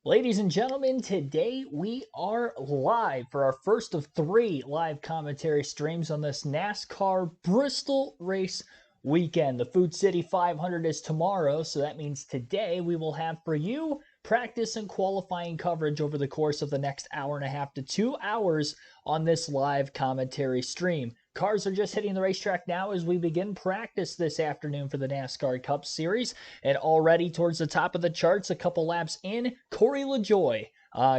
Ladies and gentlemen, today we are live for our first of 3 live commentary streams on this NASCAR Bristol race weekend. The Food City 500 is tomorrow, so that means today we will have for you practice and qualifying coverage over the course of the next hour and a half to 2 hours on this live commentary stream. Cars are just hitting the racetrack now as we begin practice this afternoon for the NASCAR Cup Series. And already towards the top of the charts, a couple laps in, Corey LaJoie.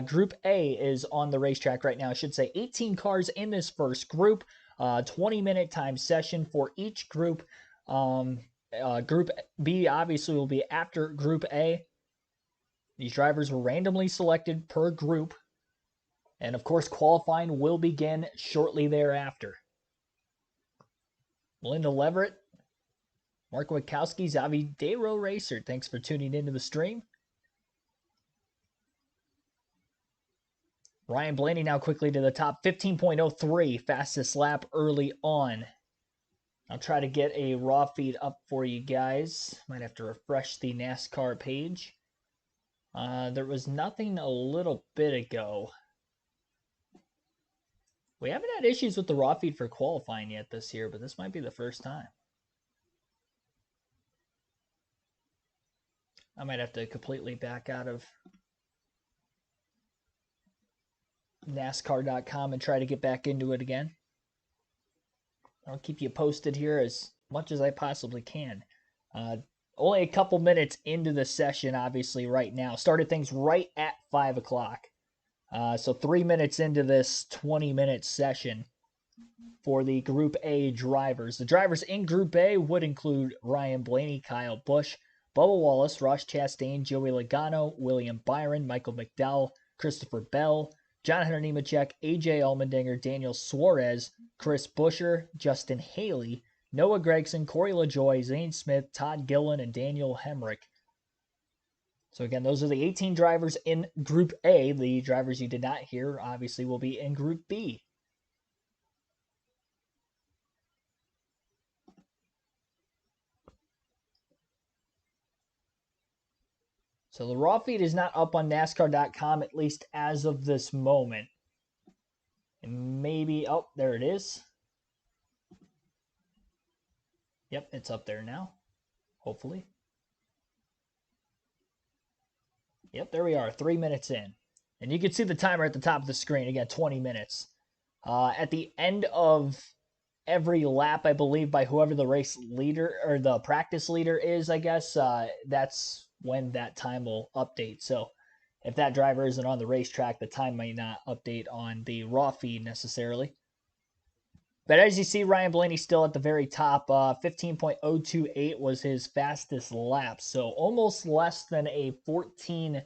Group A is on the racetrack right now. I should say 18 cars in this first group. 20-minute time session for each group. Group B obviously will be after Group A. These drivers were randomly selected per group. And of course, qualifying will begin shortly thereafter. Melinda Leverett, Mark Witkowski, Zavi Dayro Racer, thanks for tuning into the stream. Ryan Blaney now quickly to the top, 15.03, fastest lap early on. I'll try to get a raw feed up for you guys. Might have to refresh the NASCAR page. There was nothing a little bit ago. We haven't had issues with the raw feed for qualifying yet this year, but this might be the first time. I might have to completely back out of NASCAR.com and try to get back into it again. I'll keep you posted here as much as I possibly can. Only a couple minutes into the session, obviously, right now. Started things right at 5 o'clock. So 3 minutes into this 20-minute session for the Group A drivers. The drivers in Group A would include Ryan Blaney, Kyle Busch, Bubba Wallace, Ross Chastain, Joey Logano, William Byron, Michael McDowell, Christopher Bell, John Hunter Nemechek, AJ Allmendinger, Daniel Suarez, Chris Buescher, Justin Haley, Noah Gragson, Corey LaJoie, Zane Smith, Todd Gillen, and Daniel Hemrick. So again, those are the 18 drivers in Group A. The drivers you did not hear, obviously, will be in Group B. So the raw feed is not up on NASCAR.com, at least as of this moment. And maybe, oh, there it is. Yep, it's up there now, hopefully. Yep, there we are, 3 minutes in. And you can see the timer at the top of the screen. Again, 20 minutes. At the end of every lap, I believe, by whoever the race leader or the practice leader is, I guess, that's when that time will update. So if that driver isn't on the racetrack, the time might not update on the raw feed necessarily. But as you see, Ryan Blaney still at the very top. 15.028 was his fastest lap. So almost less than a 14,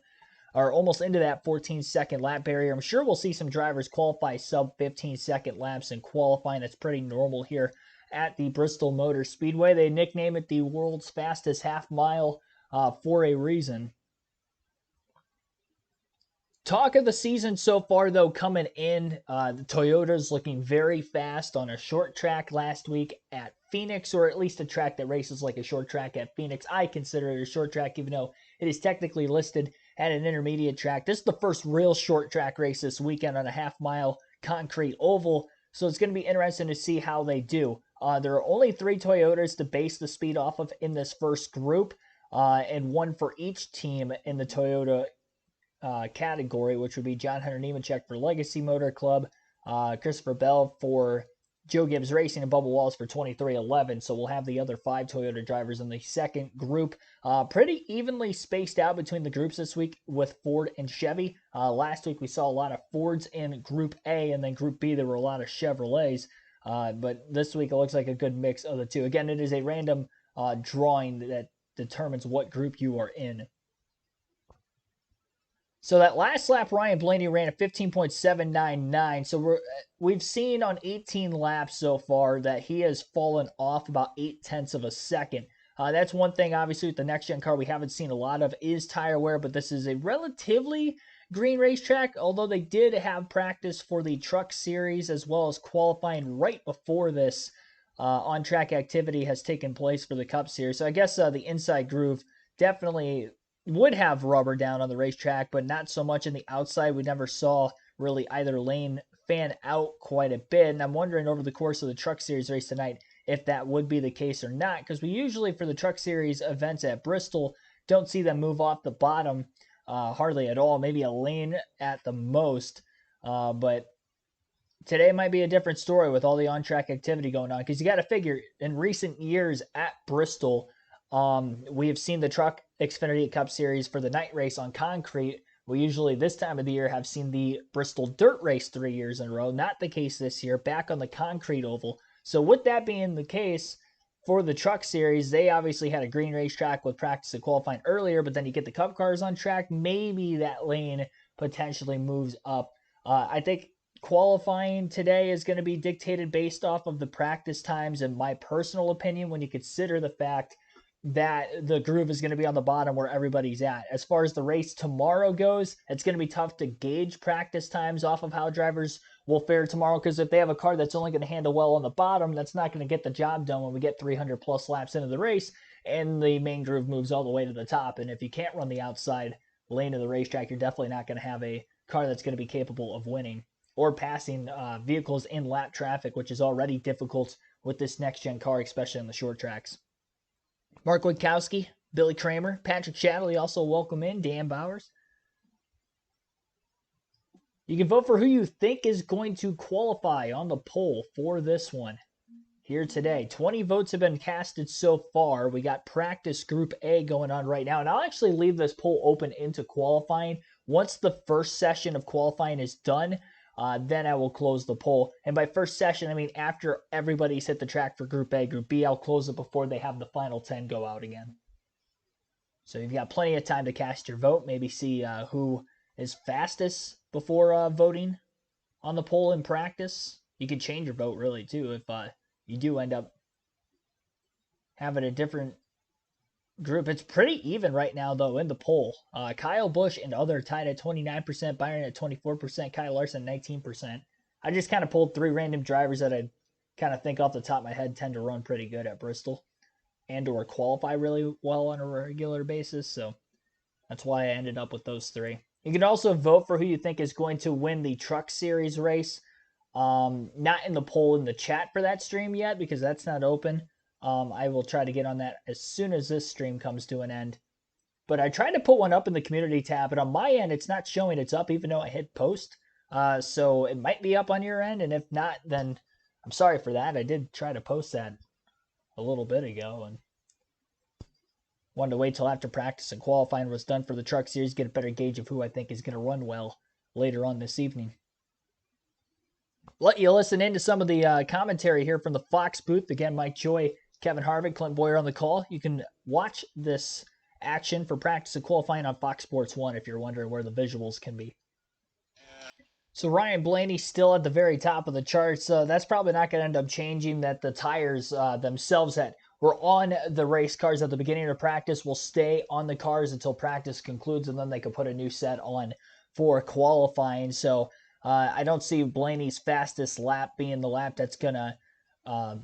or almost into that 14-second lap barrier. I'm sure we'll see some drivers qualify sub 15-second laps in qualifying. That's pretty normal here at the Bristol Motor Speedway. They nickname it the world's fastest half mile for a reason. Talk of the season so far, though, coming in, the Toyota's looking very fast on a short track last week at Phoenix, or at least a track that races like a short track at Phoenix. I consider it a short track, even though it is technically listed at an intermediate track. This is the first real short track race this weekend on a half-mile concrete oval, so it's going to be interesting to see how they do. There are only 3 Toyotas to base the speed off of in this first group, and one for each team in the Toyota category, which would be John Hunter Nemechek for Legacy Motor Club, Christopher Bell for Joe Gibbs Racing, and Bubba Wallace for 2311. So we'll have the other 5 Toyota drivers in the second group. Pretty evenly spaced out between the groups this week with Ford and Chevy. Last week we saw a lot of Fords in Group A, and then Group B there were a lot of Chevrolets. But this week it looks like a good mix of the two. Again, it is a random drawing that determines what group you are in. So that last lap, Ryan Blaney ran a 15.799. So we've seen on 18 laps so far that he has fallen off about 0.8 of a second. That's one thing, obviously, with the next-gen car we haven't seen a lot of is tire wear, but this is a relatively green racetrack, although they did have practice for the Truck Series as well as qualifying right before this on-track activity has taken place for the Cup Series. So I guess the inside groove definitely would have rubber down on the racetrack, but not so much in the outside. We never saw really either lane fan out quite a bit. And I'm wondering over the course of the Truck Series race tonight if that would be the case or not, because we usually, for the Truck Series events at Bristol, don't see them move off the bottom hardly at all, maybe a lane at the most. But today might be a different story with all the on-track activity going on, because you got to figure in recent years at Bristol, we have seen the Truck Xfinity Cup Series for the night race on concrete. We usually this time of the year have seen the Bristol Dirt Race 3 years in a row. Not the case this year, back on the concrete oval. So with that being the case, for the Truck Series, they obviously had a green racetrack with practice and qualifying earlier, but then you get the Cup cars on track. Maybe that lane potentially moves up. I think qualifying today is going to be dictated based off of the practice times, in my personal opinion, when you consider the fact that the groove is going to be on the bottom where everybody's at. As far as the race tomorrow goes, it's going to be tough to gauge practice times off of how drivers will fare tomorrow, because if they have a car that's only going to handle well on the bottom, that's not going to get the job done when we get 300 plus laps into the race and the main groove moves all the way to the top. And if you can't run the outside lane of the racetrack, you're definitely not going to have a car that's going to be capable of winning or passing vehicles in lap traffic, which is already difficult with this next-gen car, especially on the short tracks. Mark Witkowski, Billy Kramer, Patrick Shadley also welcome in, Dan Bowers. You can vote for who you think is going to qualify on the poll for this one here today. 20 votes have been casted so far. We got practice Group A going on right now, and I'll actually leave this poll open into qualifying. Once the first session of qualifying is done, then I will close the poll. And by first session, I mean after everybody's hit the track for Group A. Group B, I'll close it before they have the final 10 go out again. So you've got plenty of time to cast your vote. Maybe see who is fastest before voting on the poll in practice. You can change your vote, really, too, if you do end up having a different group. It's pretty even right now, though, in the poll. Kyle Busch and other tied at 29%, Byron at 24%, Kyle Larson 19%. I just kind of pulled three random drivers that I kind of think off the top of my head tend to run pretty good at Bristol and or qualify really well on a regular basis. So that's why I ended up with those three. You can also vote for who you think is going to win the Truck Series race. Not in the poll in the chat for that stream yet, because that's not open. I will try to get on that as soon as this stream comes to an end. But I tried to put one up in the community tab, but on my end, it's not showing it's up, even though I hit post. So it might be up on your end, and if not, then I'm sorry for that. I did try to post that a little bit ago, and wanted to wait till after practice and qualifying was done for the Truck Series, get a better gauge of who I think is going to run well later on this evening. Let you listen in to some of the commentary here from the Fox booth. Again, Mike Joy, Kevin Harvick, Clint Boyer on the call. You can watch this action for practice and qualifying on Fox Sports 1 if you're wondering where the visuals can be. So Ryan Blaney still at the very top of the charts. That's probably not going to end up changing. That the tires themselves that were on the race cars at the beginning of practice will stay on the cars until practice concludes, and then they can put a new set on for qualifying. So I don't see Blaney's fastest lap being the lap that's going to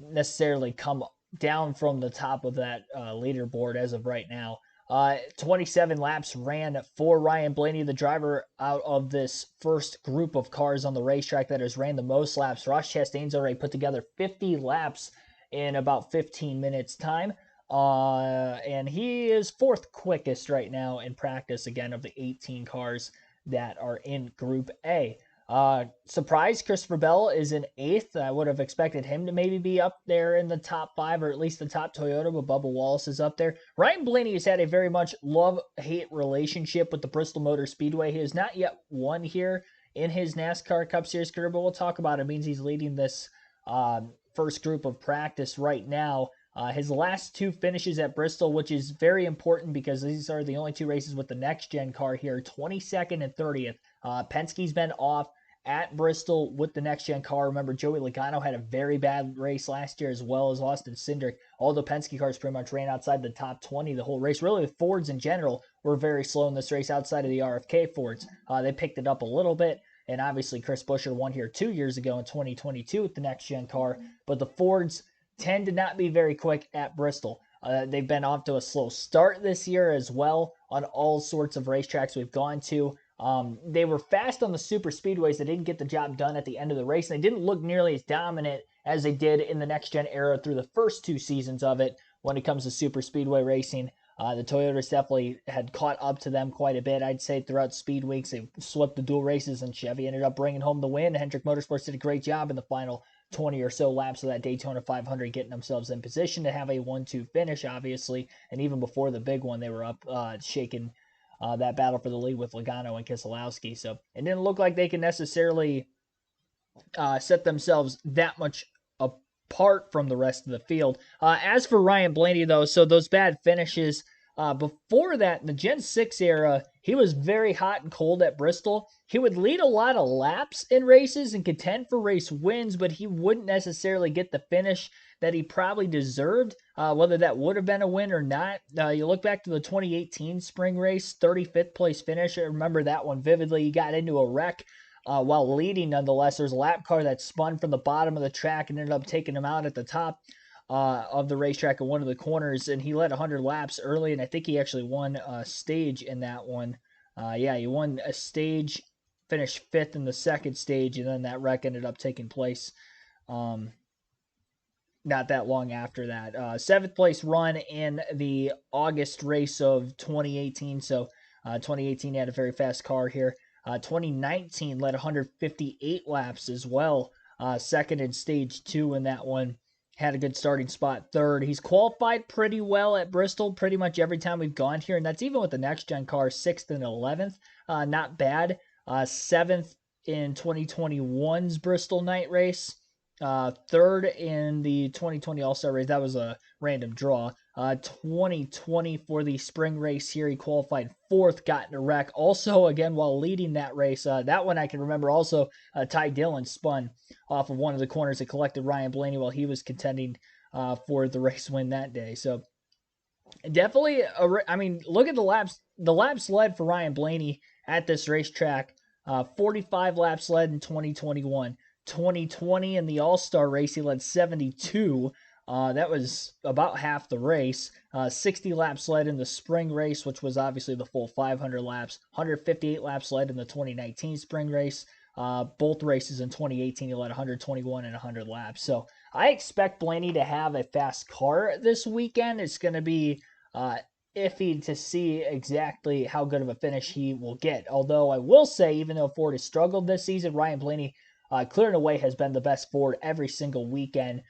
necessarily come down from the top of that leaderboard as of right now. 27 laps ran for Ryan Blaney, the driver out of this first group of cars on the racetrack that has ran the most laps. Ross Chastain's already put together 50 laps in about 15 minutes time. And he is fourth quickest right now in practice, again, of the 18 cars that are in Group A. Surprise, Christopher Bell is in 8th. I would have expected him to maybe be up there in the top 5, or at least the top Toyota, but Bubba Wallace is up there. Ryan Blaney has had a very much love-hate relationship with the Bristol Motor Speedway. He has not yet won here in his NASCAR Cup Series career, but we'll talk about it. It means he's leading this first group of practice right now. His last two finishes at Bristol, which is very important because these are the only two races with the next-gen car here, 22nd and 30th. Penske's been off at Bristol with the next-gen car. Remember, Joey Logano had a very bad race last year, as well as Austin Cindric. All the Penske cars pretty much ran outside the top 20 the whole race. Really, the Fords in general were very slow in this race outside of the RFK Fords. They picked it up a little bit, and obviously Chris Buescher won here 2 years ago in 2022 with the next-gen car. But the Fords tend to not be very quick at Bristol. They've been off to a slow start this year as well on all sorts of racetracks we've gone to. They were fast on the super speedways. They didn't get the job done at the end of the race, and they didn't look nearly as dominant as they did in the next gen era through the first two seasons of it when it comes to super speedway racing. The Toyotas definitely had caught up to them quite a bit, I'd say, throughout speed weeks. They swept the dual races, and Chevy ended up bringing home the win. Hendrick Motorsports did a great job in the final 20 or so laps of that Daytona 500, getting themselves in position to have a 1-2 finish, obviously. And even before the big one, they were up shaking that battle for the lead with Logano and Keselowski. So it didn't look like they could necessarily set themselves that much apart from the rest of the field. As for Ryan Blaney, though, so those bad finishes, before that, in the Gen 6 era, he was very hot and cold at Bristol. He would lead a lot of laps in races and contend for race wins, but he wouldn't necessarily get the finish that he probably deserved, whether that would have been a win or not. You look back to the 2018 spring race, 35th place finish. I remember that one vividly. He got into a wreck while leading nonetheless. There's a lap car that spun from the bottom of the track and ended up taking him out at the top of the racetrack in one of the corners, and he led 100 laps early, and I think he actually won a stage in that one. Yeah, he won a stage, finished fifth in the second stage, and then that wreck ended up taking place not that long after that. Seventh place run in the August race of 2018, so 2018 had a very fast car here. 2019 led 158 laps as well. Second in stage 2 in that one. Had a good starting spot, third. He's qualified pretty well at Bristol pretty much every time we've gone here, and that's even with the next-gen car, 6th and 11th. Not bad. 7th in 2021's Bristol night race. Third in the 2020 All-Star race. That was a random draw. 2020 for the spring race here. He qualified fourth, got in a wreck. Also, again, while leading that race, that one I can remember also, Ty Dillon spun off of one of the corners that collected Ryan Blaney while he was contending for the race win that day. So definitely, look at the laps. The laps led for Ryan Blaney at this racetrack. 45 laps led in 2021. 2020 in the All-Star race, he led 72. That was about half the race. 60 laps led in the spring race, which was obviously the full 500 laps. 158 laps led in the 2019 spring race. Both races in 2018, he led 121 and 100 laps. So I expect Blaney to have a fast car this weekend. It's going to be iffy to see exactly how good of a finish he will get. Although I will say, even though Ford has struggled this season, Ryan Blaney clear and away has been the best Ford every single weekend.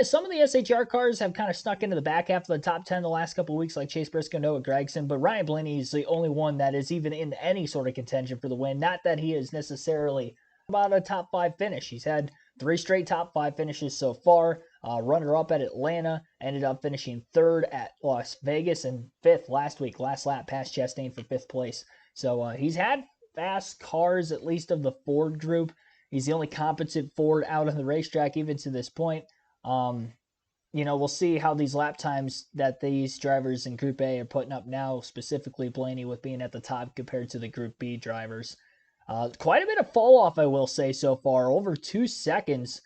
Some of the SHR cars have kind of snuck into the back half of the top 10 the last couple of weeks, like Chase Briscoe, Noah Gragson, but Ryan Blaney is the only one that is even in any sort of contention for the win. Not that he is necessarily about a top 5 finish. He's had 3 straight top 5 finishes so far. Runner-up at Atlanta, ended up finishing 3rd at Las Vegas and 5th last week, last lap past Chastain for 5th place. So he's had fast cars, at least of the Ford group. He's the only competent Ford out on the racetrack even to this point. We'll see how these lap times that these drivers in Group A are putting up now, specifically Blaney with being at the top compared to the Group B drivers. Quite a bit of fall off, I will say, so far. Over 2 seconds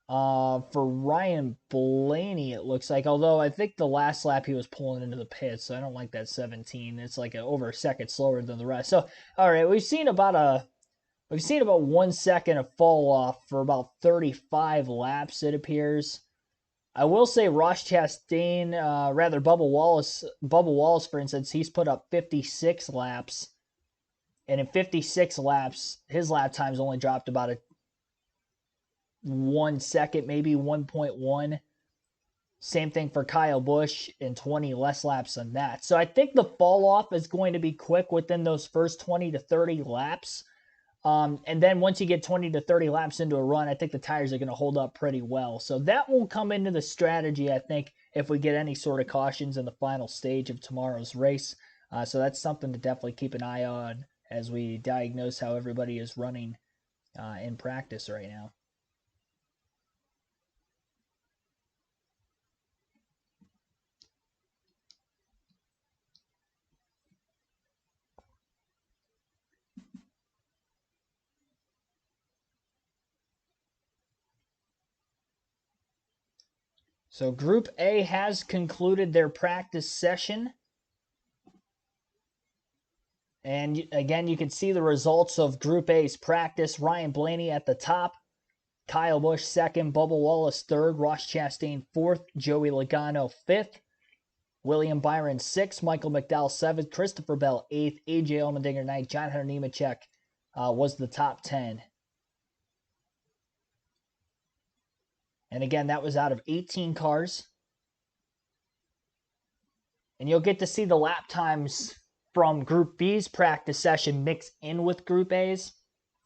for Ryan Blaney, it looks like. Although I think the last lap he was pulling into the pits, so I don't like that 17. It's like over a second slower than the rest. So, all right, we've seen about 1 second of fall off for about 35 laps, it appears. I will say Ross Chastain, Bubba Wallace, for instance, he's put up 56 laps. And in 56 laps, his lap time's only dropped about 1 second, maybe 1.1. Same thing for Kyle Busch in 20 less laps than that. So I think the fall off is going to be quick within those first 20 to 30 laps. And then once you get 20 to 30 laps into a run, I think the tires are going to hold up pretty well. So that will come into the strategy, I think, if we get any sort of cautions in the final stage of tomorrow's race. So that's something to definitely keep an eye on as we diagnose how everybody is running in practice right now. So Group A has concluded their practice session. And again, you can see the results of Group A's practice. Ryan Blaney at the top. Kyle Busch second. Bubba Wallace third. Ross Chastain fourth. Joey Logano fifth. William Byron sixth. Michael McDowell seventh. Christopher Bell eighth. AJ Allmendinger ninth. John Hunter Nemechek was the top 10. And again, that was out of 18 cars. And you'll get to see the lap times from Group B's practice session mix in with Group A's.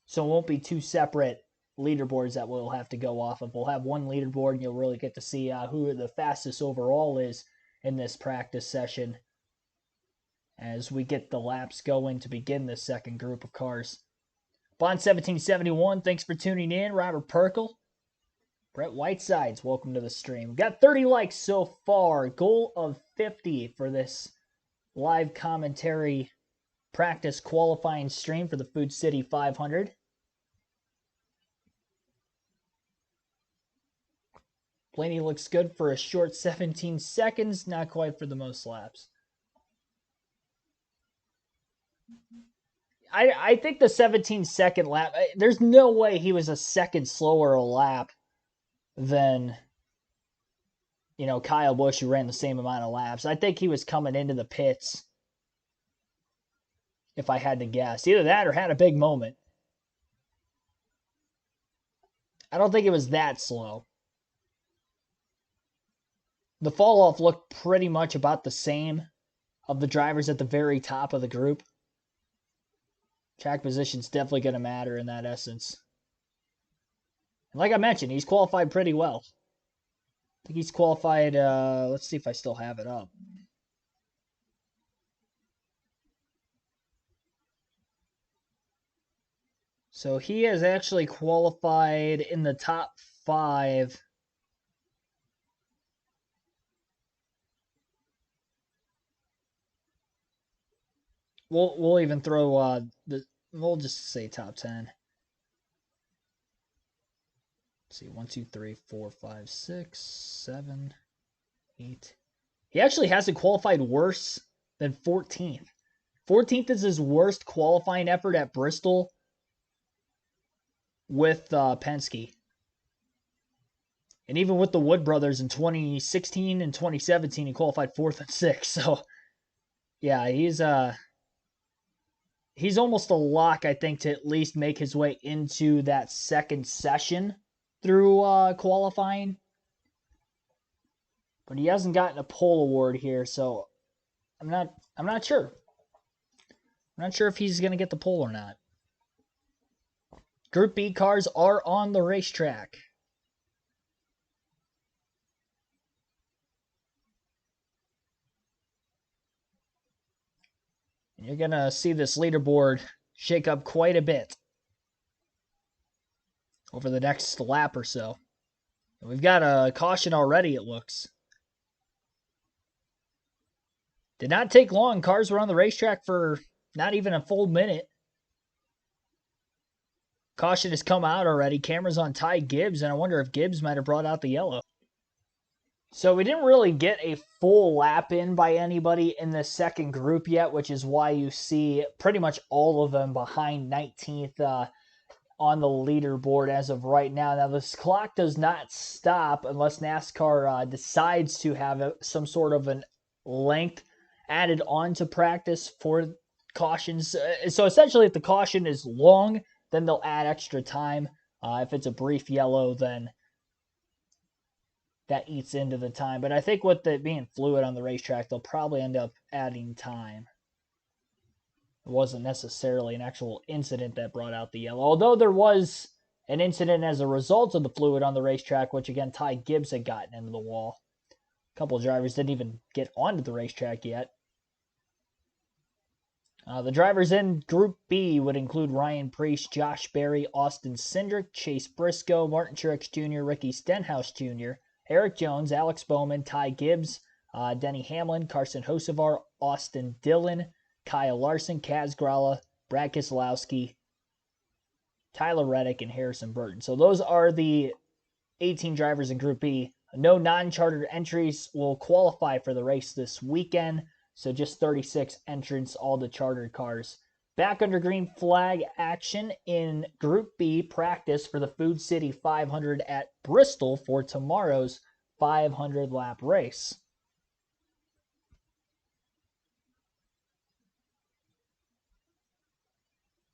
So it won't be two separate leaderboards that we'll have to go off of. We'll have one leaderboard, and you'll really get to see who the fastest overall is in this practice session as we get the laps going to begin this second group of cars. Bond1771, thanks for tuning in. Robert Perkle. Brett Whitesides, welcome to the stream. We've got 30 likes so far. Goal of 50 for this live commentary practice qualifying stream for the Food City 500. Blaney looks good for a short 17 seconds, not quite for the most laps. I think the 17-second lap, there's no way he was a second slower a lap than, Kyle Busch, who ran the same amount of laps. I think he was coming into the pits, if I had to guess. Either that or had a big moment. I don't think it was that slow. The fall-off looked pretty much about the same of the drivers at the very top of the group. Track position's definitely going to matter in that essence. And like I mentioned, he's qualified pretty well. I think he's qualified, let's see if I still have it up. So he has actually qualified in the top 5. We'll even throw we'll just say top 10. Let's see, 1, 2, 3, 4, 5, 6, 7, 8. He actually hasn't qualified worse than 14th. 14th is his worst qualifying effort at Bristol with Penske. And even with the Wood brothers in 2016 and 2017, he qualified 4th and 6th. So, yeah, he's almost a lock, I think, to at least make his way into that second session through qualifying. But he hasn't gotten a pole award here, so I'm not sure. I'm not sure if he's going to get the pole or not. Group B cars are on the racetrack. And you're going to see this leaderboard shake up quite a bit over the next lap or so. And we've got a caution already, it looks. Did not take long. Cars were on the racetrack for not even a full minute. Caution has come out already. Camera's on Ty Gibbs, and I wonder if Gibbs might have brought out the yellow. So we didn't really get a full lap in by anybody in the second group yet, which is why you see pretty much all of them behind 19th on the leaderboard as of right now. Now, this clock does not stop unless NASCAR decides to have some sort of an length added on to practice for cautions. So essentially, if the caution is long, then they'll add extra time. If it's a brief yellow, then that eats into the time. But I think with it being fluid on the racetrack, they'll probably end up adding time. It wasn't necessarily an actual incident that brought out the yellow, although there was an incident as a result of the fluid on the racetrack, which again, Ty Gibbs had gotten into the wall. A couple of drivers didn't even get onto the racetrack yet. The drivers in Group B would include Ryan Preece, Josh Berry, Austin Cindric, Chase Briscoe, Martin Truex Jr., Ricky Stenhouse Jr., Eric Jones, Alex Bowman, Ty Gibbs, Denny Hamlin, Carson Hocevar, Austin Dillon, Kyle Larson, Kaz Grala, Brad Keselowski, Tyler Reddick, and Harrison Burton. So those are the 18 drivers in Group B. No non-chartered entries will qualify for the race this weekend, so just 36 entrants, all the chartered cars. Back under green flag action in Group B practice for the Food City 500 at Bristol for tomorrow's 500 lap race.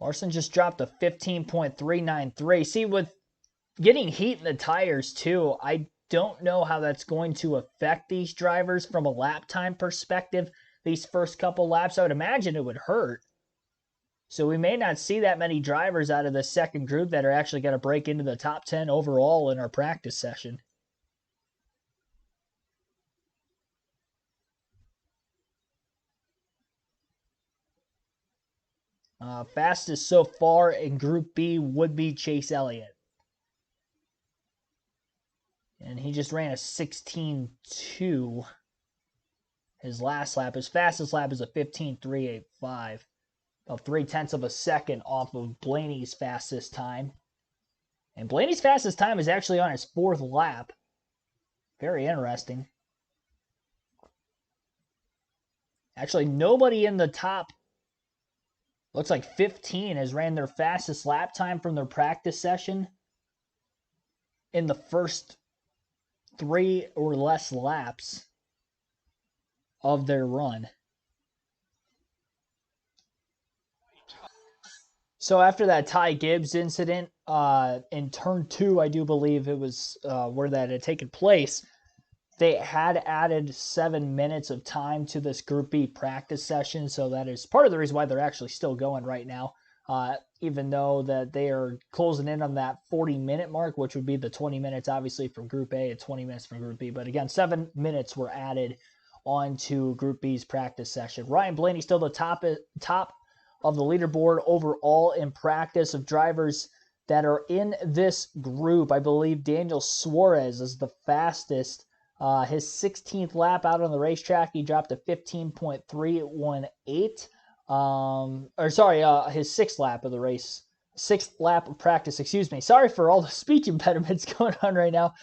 Larson just dropped a 15.393. See, with getting heat in the tires too, I don't know how that's going to affect these drivers from a lap time perspective. These first couple laps, I would imagine it would hurt. So we may not see that many drivers out of the second group that are actually going to break into the top 10 overall in our practice session. Fastest so far in Group B would be Chase Elliott. And he just ran a 16.2 his last lap. His fastest lap is a 15.385. About 0.3 of a second off of Blaney's fastest time. And Blaney's fastest time is actually on his fourth lap. Very interesting. Actually, nobody in the top, looks like 15, has ran their fastest lap time from their practice session in the first 3 or less laps of their run. So after that Ty Gibbs incident in turn 2, I do believe it was where that had taken place, they had added 7 minutes of time to this Group B practice session, so that is part of the reason why they're actually still going right now, even though that they are closing in on that 40-minute mark, which would be the 20 minutes, obviously, from Group A and 20 minutes from Group B. But again, 7 minutes were added onto Group B's practice session. Ryan Blaney still the top of the leaderboard overall in practice of drivers that are in this group. I believe Daniel Suarez is the fastest. His 16th lap out on the racetrack, he dropped a 15.318. His sixth lap of the race. Sixth lap of practice, excuse me. Sorry for all the speech impediments going on right now.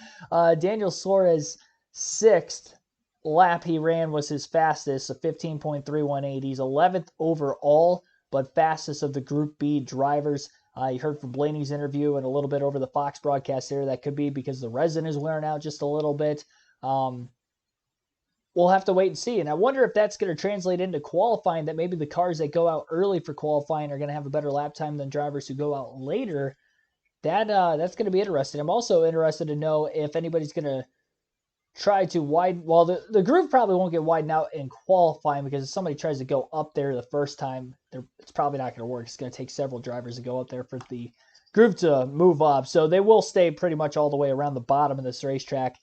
Daniel Suarez, sixth lap he ran was his fastest, a 15.318. He's 11th overall, but fastest of the Group B drivers. You heard from Blaney's interview and a little bit over the Fox broadcast there. That could be because the resin is wearing out just a little bit. We'll have to wait and see. And I wonder if that's going to translate into qualifying, that maybe the cars that go out early for qualifying are going to have a better lap time than drivers who go out later. That's going to be interesting. I'm also interested to know if anybody's going to try to widen. Well, the group probably won't get widened out in qualifying, because if somebody tries to go up there the first time, it's probably not going to work. It's going to take several drivers to go up there for the group to move up. So they will stay pretty much all the way around the bottom of this racetrack.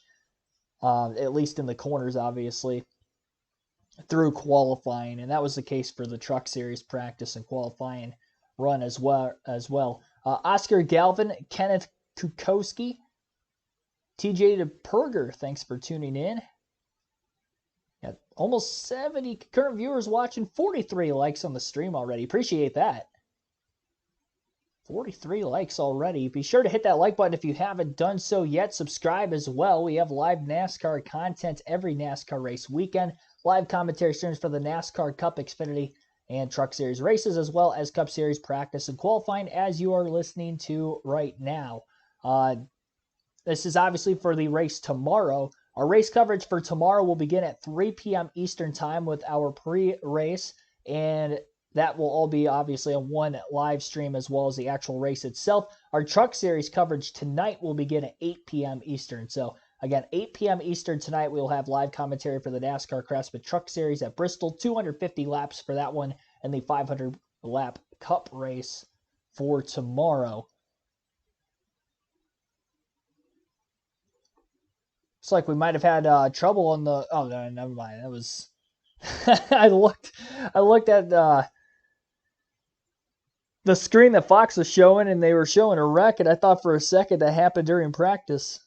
At least in the corners, obviously, through qualifying. And that was the case for the Truck Series practice and qualifying run as well. Oscar Galvin, Kenneth Kukowski, TJ DePerger, thanks for tuning in. Got almost 70 current viewers watching, 43 likes on the stream already. Appreciate that. 43 likes already. Be sure to hit that like button if you haven't done so yet. Subscribe as well. We have live NASCAR content every NASCAR race weekend. Live commentary streams for the NASCAR Cup, Xfinity, and Truck Series races, as well as Cup Series practice and qualifying, as you are listening to right now. This is obviously for the race tomorrow. Our race coverage for tomorrow will begin at 3 p.m. Eastern Time with our pre-race, and that will all be obviously on one live stream as well as the actual race itself. Our Truck Series coverage tonight will begin at 8 p.m. Eastern. So, again, 8 p.m. Eastern tonight, we will have live commentary for the NASCAR Craftsman Truck Series at Bristol. 250 laps for that one, and the 500-lap Cup race for tomorrow. Looks like we might have had trouble on the... Oh, no, never mind. That was... I looked at the screen that Fox was showing, and they were showing a wreck, and I thought for a second that happened during practice.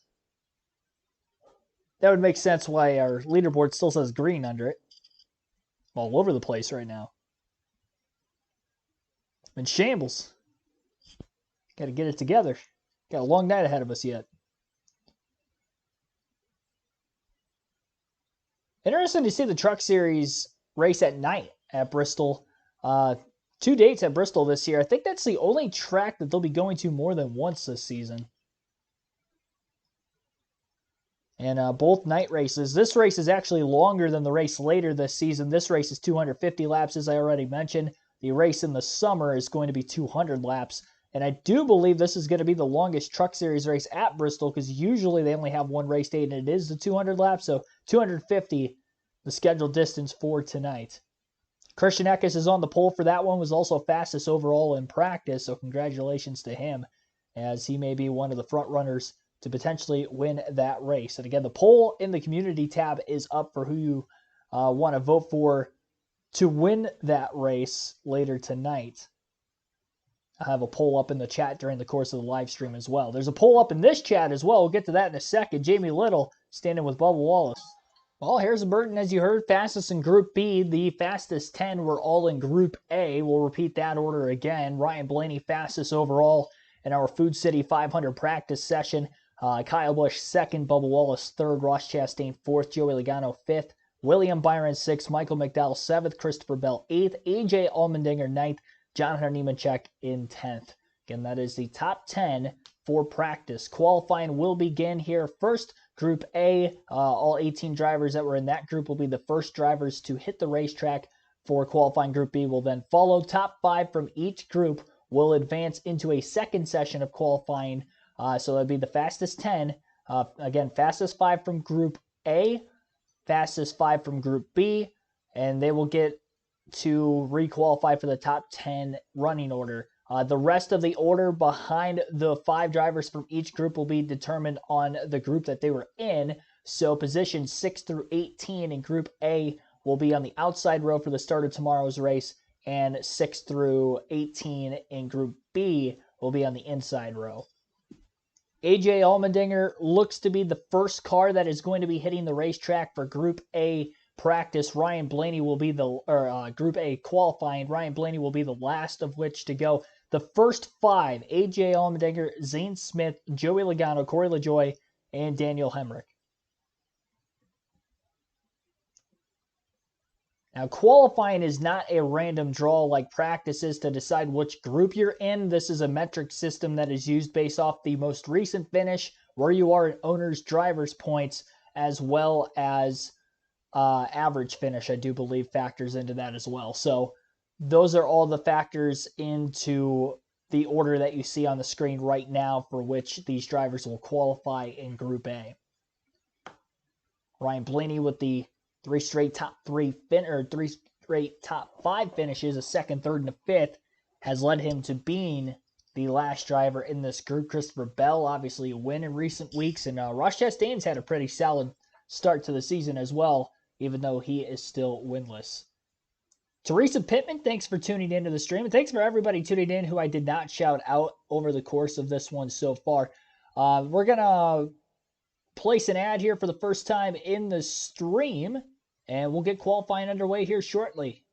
That would make sense why our leaderboard still says green under it. All over the place right now. In shambles. Got to get it together. Got a long night ahead of us yet. Interesting to see the Truck Series race at night at Bristol. 2 dates at Bristol this year. I think that's the only track that they'll be going to more than once this season. And both night races. This race is actually longer than the race later this season. This race is 250 laps, as I already mentioned. The race in the summer is going to be 200 laps. And I do believe this is going to be the longest Truck Series race at Bristol, because usually they only have one race date, and it is the 200 laps. So 250, the scheduled distance for tonight. Christian Eckes is on the pole for that one, was also fastest overall in practice, so congratulations to him, as he may be one of the front runners to potentially win that race. And again, the poll in the community tab is up for who you want to vote for to win that race later tonight. I have a poll up in the chat during the course of the live stream as well. There's a poll up in this chat as well. We'll get to that in a second. Jamie Little standing with Bubba Wallace. Well, Harrison Burton, as you heard, fastest in Group B. The fastest 10 were all in Group A. We'll repeat that order again. Ryan Blaney, fastest overall in our Food City 500 practice session. Kyle Busch, second. Bubba Wallace, third. Ross Chastain, fourth. Joey Logano, fifth. William Byron, sixth. Michael McDowell, seventh. Christopher Bell, eighth. AJ Allmendinger, ninth. John Hunter Nemechek in 10th. Again, that is the top 10 for practice. Qualifying will begin here first. Group A, all 18 drivers that were in that group will be the first drivers to hit the racetrack for qualifying. Group B will then follow. Top 5 from each group will advance into a second session of qualifying. So that'll be the fastest 10. Again, fastest 5 from Group A, fastest 5 from Group B, and they will get to requalify for the top 10 running order. The rest of the order behind the 5 drivers from each group will be determined on the group that they were in. So positions 6 through 18 in Group A will be on the outside row for the start of tomorrow's race, and 6 through 18 in Group B will be on the inside row. AJ Allmendinger looks to be the first car that is going to be hitting the racetrack for Group A practice. Ryan Blaney will be Group A qualifying. Ryan Blaney will be the last of which to go. The first 5, AJ Allmendinger, Zane Smith, Joey Logano, Corey LaJoie, and Daniel Hemrick. Now, qualifying is not a random draw like practice is to decide which group you're in. This is a metric system that is used based off the most recent finish, where you are in owners' drivers' points, as well as average finish, I do believe, factors into that as well. So those are all the factors into the order that you see on the screen right now for which these drivers will qualify in Group A. Ryan Blaney with the 3 straight top 5 finishes, a second, third, and a fifth, has led him to being the last driver in this group. Christopher Bell, obviously a win in recent weeks, and Ross Chastain's had a pretty solid start to the season as well, even though he is still winless. Teresa Pittman, thanks for tuning into the stream. And thanks for everybody tuning in who I did not shout out over the course of this one so far. We're going to place an ad here for the first time in the stream, and we'll get qualifying underway here shortly.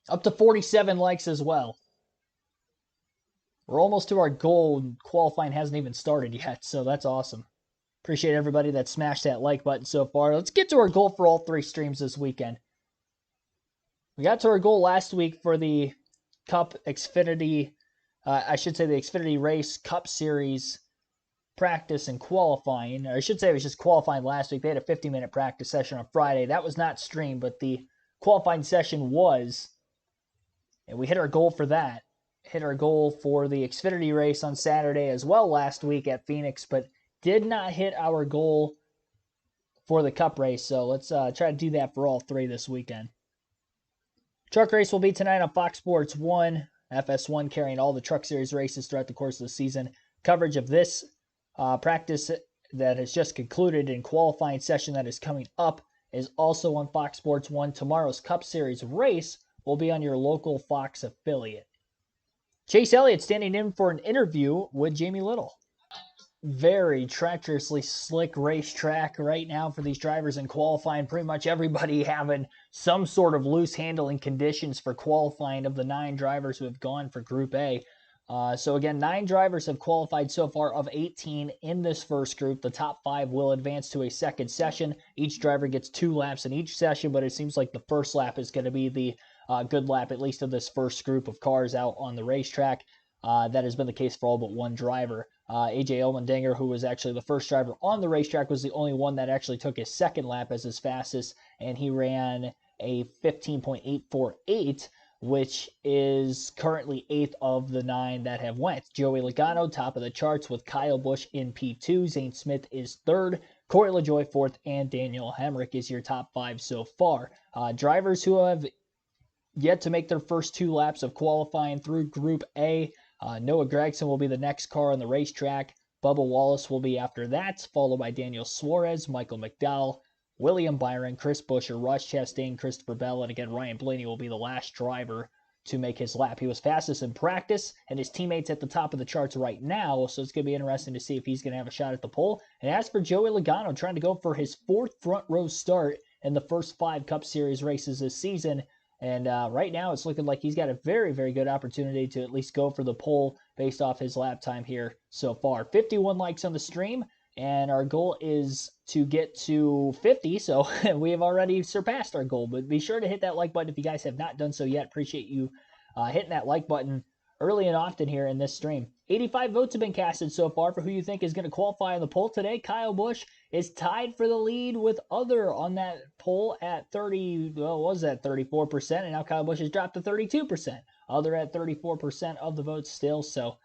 Up to 47 likes as well. We're almost to our goal, and qualifying hasn't even started yet, so that's awesome. Appreciate everybody that smashed that like button so far. Let's get to our goal for all 3 streams this weekend. We got to our goal last week for the Cup Xfinity, the Xfinity Race Cup Series practice and qualifying. Or I should say it was just qualifying last week. They had a 50-minute practice session on Friday. That was not streamed, but the qualifying session was. And we hit our goal for that. Hit our goal for the Xfinity race on Saturday as well last week at Phoenix, but did not hit our goal for the Cup race. So let's try to do that for all 3 this weekend. Truck race will be tonight on Fox Sports 1. FS1 carrying all the Truck Series races throughout the course of the season. Coverage of this practice that has just concluded and qualifying session that is coming up is also on Fox Sports 1. Tomorrow's Cup Series race will be on your local Fox affiliate. Chase Elliott standing in for an interview with Jamie Little. Very treacherously slick racetrack right now for these drivers in qualifying. Pretty much everybody having some sort of loose handling conditions for qualifying of the 9 drivers who have gone for Group A. So again, 9 drivers have qualified so far of 18 in this first group. The top 5 will advance to a second session. Each driver gets 2 laps in each session, but it seems like the first lap is going to be the good lap, at least of this first group of cars out on the racetrack. That has been the case for all but one driver. AJ Allmendinger, who was actually the first driver on the racetrack, was the only one that actually took his second lap as his fastest, and he ran a 15.848, which is currently 8th of the 9 that have went. Joey Logano, top of the charts with Kyle Busch in P2. Zane Smith is 3rd. Corey LaJoie 4th, and Daniel Hemrick is your top 5 so far. Drivers who have yet to make their first 2 laps of qualifying through Group A. Noah Gragson will be the next car on the racetrack. Bubba Wallace will be after that, followed by Daniel Suarez, Michael McDowell, William Byron, Chris Buescher, Ross Chastain, Christopher Bell, and again, Ryan Blaney will be the last driver to make his lap. He was fastest in practice, and his teammate's at the top of the charts right now, so it's going to be interesting to see if he's going to have a shot at the pole. And as for Joey Logano, trying to go for his 4th front row start in the first 5 Cup Series races this season, and right now it's looking like he's got a very, very good opportunity to at least go for the pole based off his lap time here so far. 51 likes on the stream, and our goal is to get to 50, so we have already surpassed our goal. But be sure to hit that like button if you guys have not done so yet. Appreciate you hitting that like button early and often here in this stream. 85 votes have been casted so far for who you think is going to qualify on the poll today. Kyle Busch is tied for the lead with Other on that poll at 34%, and now Kyle Busch has dropped to 32%. Other at 34% of the votes still, so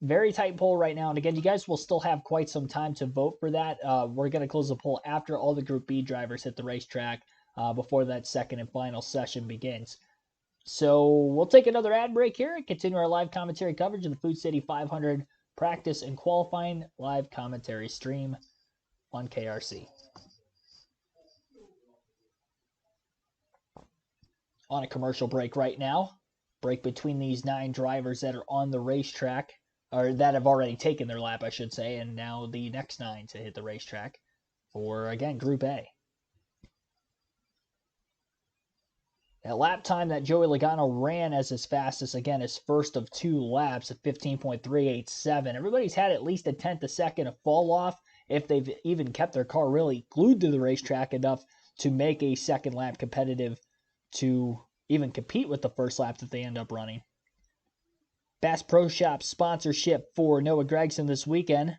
very tight poll right now. And again, you guys will still have quite some time to vote for that. We're going to close the poll after all the Group B drivers hit the racetrack before that second and final session begins. So we'll take another ad break here and continue our live commentary coverage of the Food City 500 practice and qualifying live commentary stream on KRC. On a commercial break right now. Break between these 9 drivers that are on the racetrack, or that have already taken their lap, I should say, and now the next 9 to hit the racetrack for, again, Group A. That lap time that Joey Logano ran as his fastest, again, his first of 2 laps at 15.387. Everybody's had at least a tenth a second of fall off if they've even kept their car really glued to the racetrack enough to make a second lap competitive to even compete with the first lap that they end up running. Bass Pro Shop sponsorship for Noah Gragson this weekend.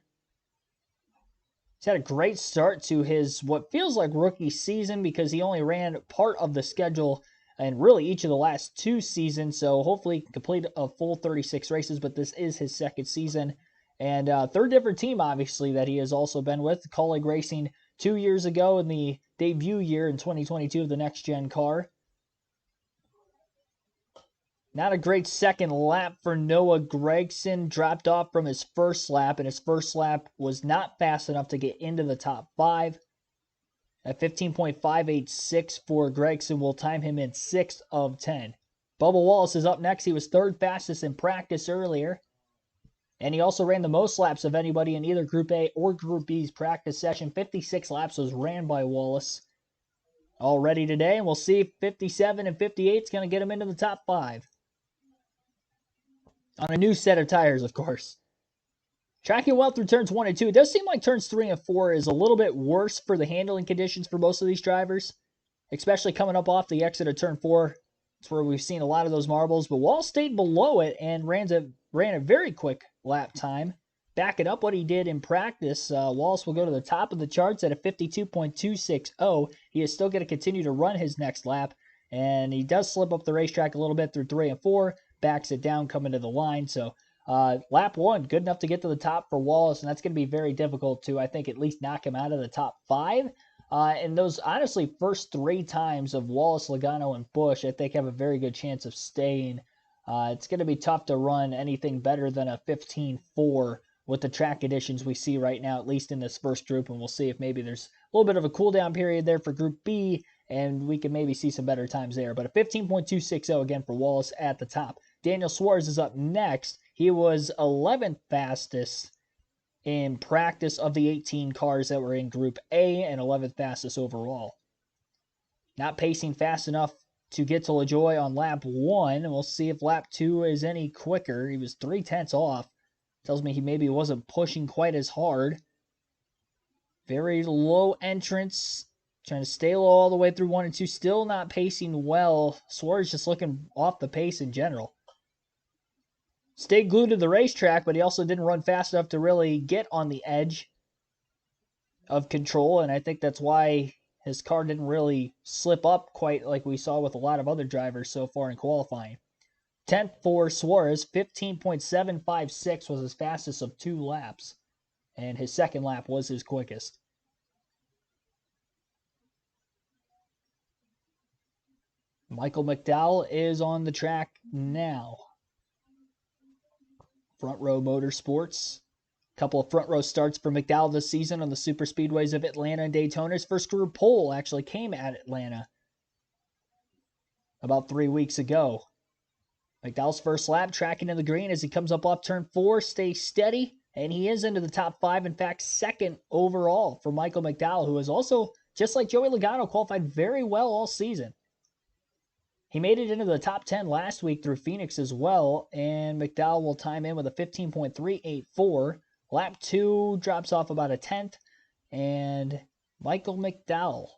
He's had a great start to his what feels like rookie season because he only ran part of the schedule and really each of the last 2 seasons, so hopefully complete a full 36 races, but this is his second season. And third different team, obviously, that he has also been with. Colleague Racing 2 years ago in the debut year in 2022 of the next-gen car. Not a great second lap for Noah Gragson. Dropped off from his first lap, and his first lap was not fast enough to get into the top 5. At 15.586 for Gragson will time him in 6th of 10. Bubba Wallace is up next. He was 3rd fastest in practice earlier. And he also ran the most laps of anybody in either Group A or Group B's practice session. 56 laps was ran by Wallace already today. And we'll see if 57 and 58 is going to get him into the top 5. On a new set of tires, of course. Tracking well through turns 1 and 2. It does seem like turns 3 and 4 is a little bit worse for the handling conditions for most of these drivers, especially coming up off the exit of turn 4. It's where we've seen a lot of those marbles, but Wall stayed below it and ran a very quick lap time. Backing up what he did in practice, Wallace will go to the top of the charts at a 52.260. He is still going to continue to run his next lap, and he does slip up the racetrack a little bit through 3 and 4, backs it down coming to the line, so lap 1, good enough to get to the top for Wallace, and that's going to be very difficult to, I think, at least knock him out of the top 5. And those, honestly, first 3 times of Wallace, Logano, and Busch, I think have a very good chance of staying. It's going to be tough to run anything better than a 15.4 with the track conditions we see right now, at least in this first group, and we'll see if maybe there's a little bit of a cool-down period there for Group B, and we can maybe see some better times there. But a 15.260 again for Wallace at the top. Daniel Suarez is up next. He was 11th fastest in practice of the 18 cars that were in Group A and 11th fastest overall. Not pacing fast enough to get to LaJoy on lap 1. We'll see if lap 2 is any quicker. He was 3/10 off. Tells me he maybe wasn't pushing quite as hard. Very low entrance. Trying to stay low all the way through 1 and 2. Still not pacing well. Suarez just looking off the pace in general. Stayed glued to the racetrack, but he also didn't run fast enough to really get on the edge of control, and I think that's why his car didn't really slip up quite like we saw with a lot of other drivers so far in qualifying. 10th for Suarez, 15.756 was his fastest of 2 laps, and his second lap was his quickest. Michael McDowell is on the track now. Front Row Motorsports. Couple of front row starts for McDowell this season on the super speedways of Atlanta and Daytona. His first career pole actually came at Atlanta about 3 weeks ago. McDowell's first lap tracking in the green as he comes up off turn 4, stays steady, and he is into the top 5. In fact, second overall for Michael McDowell, who has also, just like Joey Logano, qualified very well all season. He made it into the top 10 last week through Phoenix as well, and McDowell will time in with a 15.384. Lap 2 drops off about a 10th, and Michael McDowell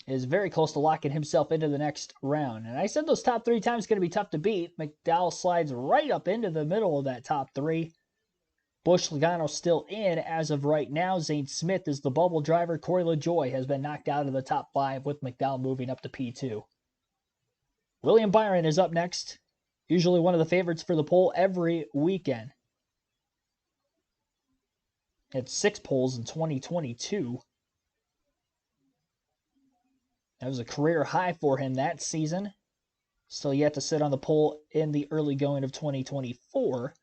is very close to locking himself into the next round. And I said those top 3 times going to be tough to beat. McDowell slides right up into the middle of that top 3. Busch Logano still in as of right now. Zane Smith is the bubble driver. Corey LaJoie has been knocked out of the top 5 with McDowell moving up to P2. William Byron is up next. Usually one of the favorites for the pole every weekend. Had 6 poles in 2022. That was a career high for him that season. Still yet to sit on the pole in the early going of 2024.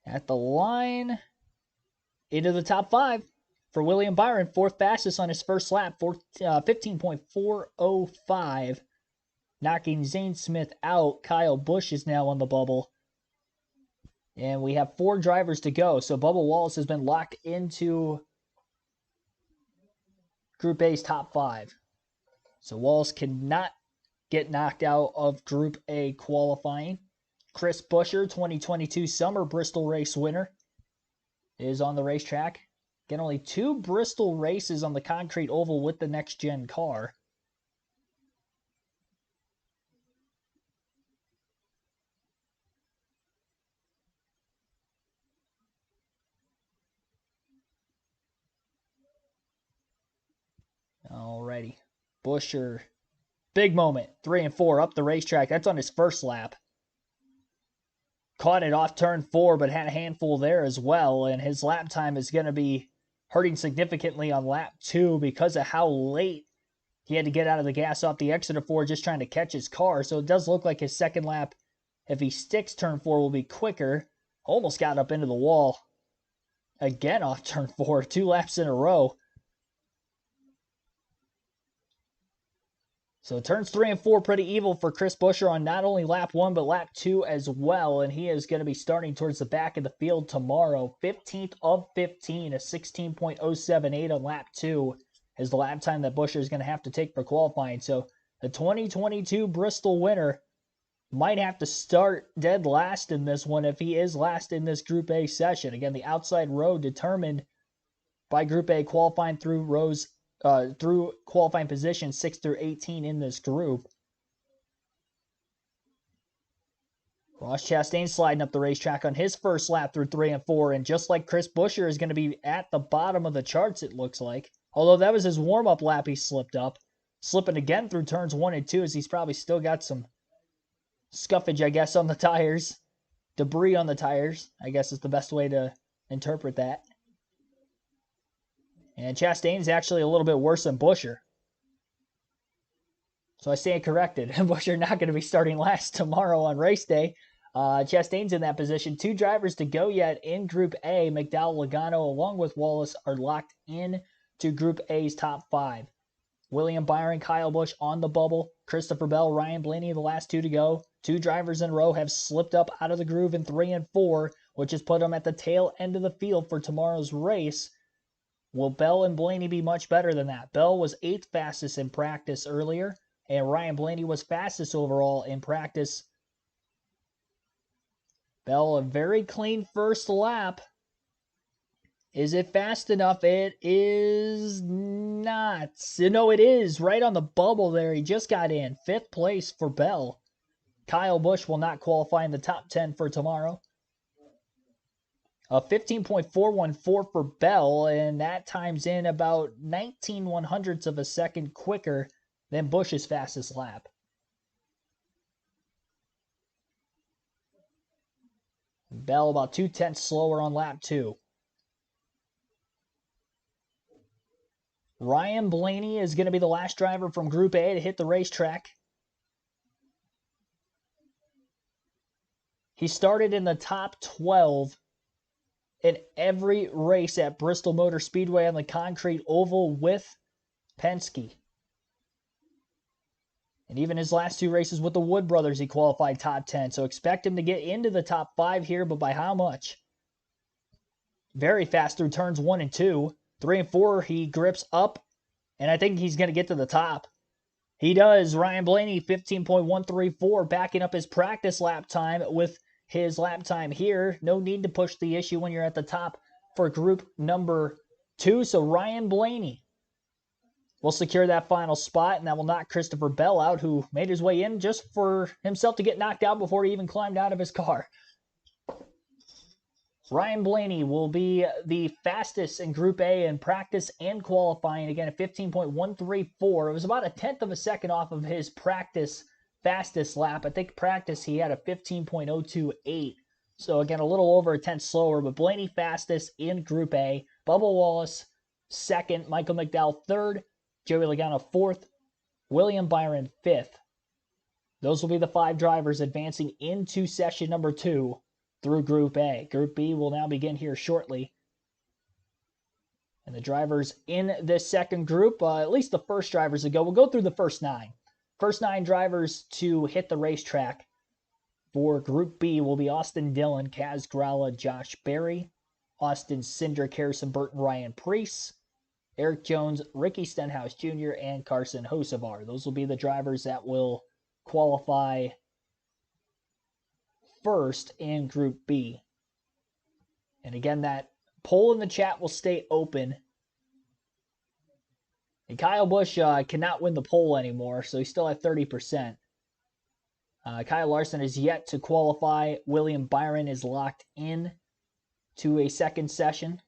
At the line, into the top 5 for William Byron. 4th fastest on his first lap, 15.405. Knocking Zane Smith out. Kyle Busch is now on the bubble. And we have 4 drivers to go. So Bubba Wallace has been locked into Group A's top 5. So Wallace cannot get knocked out of Group A qualifying. Chris Buescher, 2022 Summer Bristol race winner, is on the racetrack. Again, only 2 Bristol races on the concrete oval with the next-gen car. Alrighty. Buescher, big moment, 3 and 4 up the racetrack. That's on his first lap. Caught it off turn 4, but had a handful there as well. And his lap time is going to be hurting significantly on lap 2 because of how late he had to get out of the gas off the exit of 4 just trying to catch his car. So it does look like his second lap, if he sticks turn 4, will be quicker. Almost got up into the wall. Again off turn 4, 2 laps in a row. So turns 3 and 4 pretty evil for Chris Buescher on not only lap 1, but lap 2 as well. And he is going to be starting towards the back of the field tomorrow. 15th of 15, a 16.078 on lap 2 is the lap time that Buescher is going to have to take for qualifying. So the 2022 Bristol winner might have to start dead last in this one if he is last in this Group A session. Again, the outside row determined by Group A qualifying through qualifying positions 6 through 18 in this group. Ross Chastain sliding up the racetrack on his first lap through 3 and 4, and just like Chris Buescher is going to be at the bottom of the charts, it looks like. Although that was his warm-up lap, he slipped up. Slipping again through turns 1 and 2 as he's probably still got some scuffage, I guess, on the tires. Debris on the tires, I guess is the best way to interpret that. And Chastain's actually a little bit worse than Buescher. So I stand corrected. Buescher not going to be starting last tomorrow on race day. Chastain's in that position. 2 drivers to go yet in Group A. McDowell, Logano, along with Wallace, are locked in to Group A's top 5. William Byron, Kyle Busch on the bubble. Christopher Bell, Ryan Blaney, the last 2 to go. 2 drivers in a row have slipped up out of the groove in 3 and 4, which has put them at the tail end of the field for tomorrow's race. Will Bell and Blaney be much better than that? Bell was 8th fastest in practice earlier, and Ryan Blaney was fastest overall in practice. Bell, a very clean first lap. Is it fast enough? It is not. No, it is. Right on the bubble there. He just got in. 5th place for Bell. Kyle Busch will not qualify in the top 10 for tomorrow. A 15.414 for Bell, and that times in about 19 100ths of a second quicker than Busch's fastest lap. Bell about 2/10 slower on lap 2. Ryan Blaney is going to be the last driver from Group A to hit the racetrack. He started in the top 12 in every race at Bristol Motor Speedway on the concrete oval with Penske. And even his last 2 races with the Wood Brothers, he qualified top 10. So expect him to get into the top 5 here, but by how much? Very fast through turns 1 and 2. 3 and 4, he grips up, and I think he's going to get to the top. He does. Ryan Blaney, 15.134, backing up his practice lap time with his lap time here. No need to push the issue when you're at the top for group number 2. So Ryan Blaney will secure that final spot, and that will knock Christopher Bell out, who made his way in just for himself to get knocked out before he even climbed out of his car. Ryan Blaney will be the fastest in Group A in practice and qualifying. Again, at 15.134. It was about 1/10 of a second off of his practice fastest lap. I think practice he had a 15.028. So again, a little over 1/10 slower, but Blaney fastest in Group A. Bubba Wallace second. Michael McDowell third. Joey Logano fourth. William Byron fifth. Those will be the 5 drivers advancing into session number 2 through Group A. Group B will now begin here shortly. And the drivers in this second group, at least the first drivers to go, we'll go through the first 9. First 9 drivers to hit the racetrack for Group B will be Austin Dillon, Kaz Grala, Josh Berry, Austin Cindric, Harrison Burton, Ryan Preece, Eric Jones, Ricky Stenhouse Jr., and Carson Hocevar. Those will be the drivers that will qualify first in Group B. And again, that poll in the chat will stay open. And Kyle Busch cannot win the poll anymore, so he's still at 30%. Kyle Larson is yet to qualify. William Byron is locked in to a second session.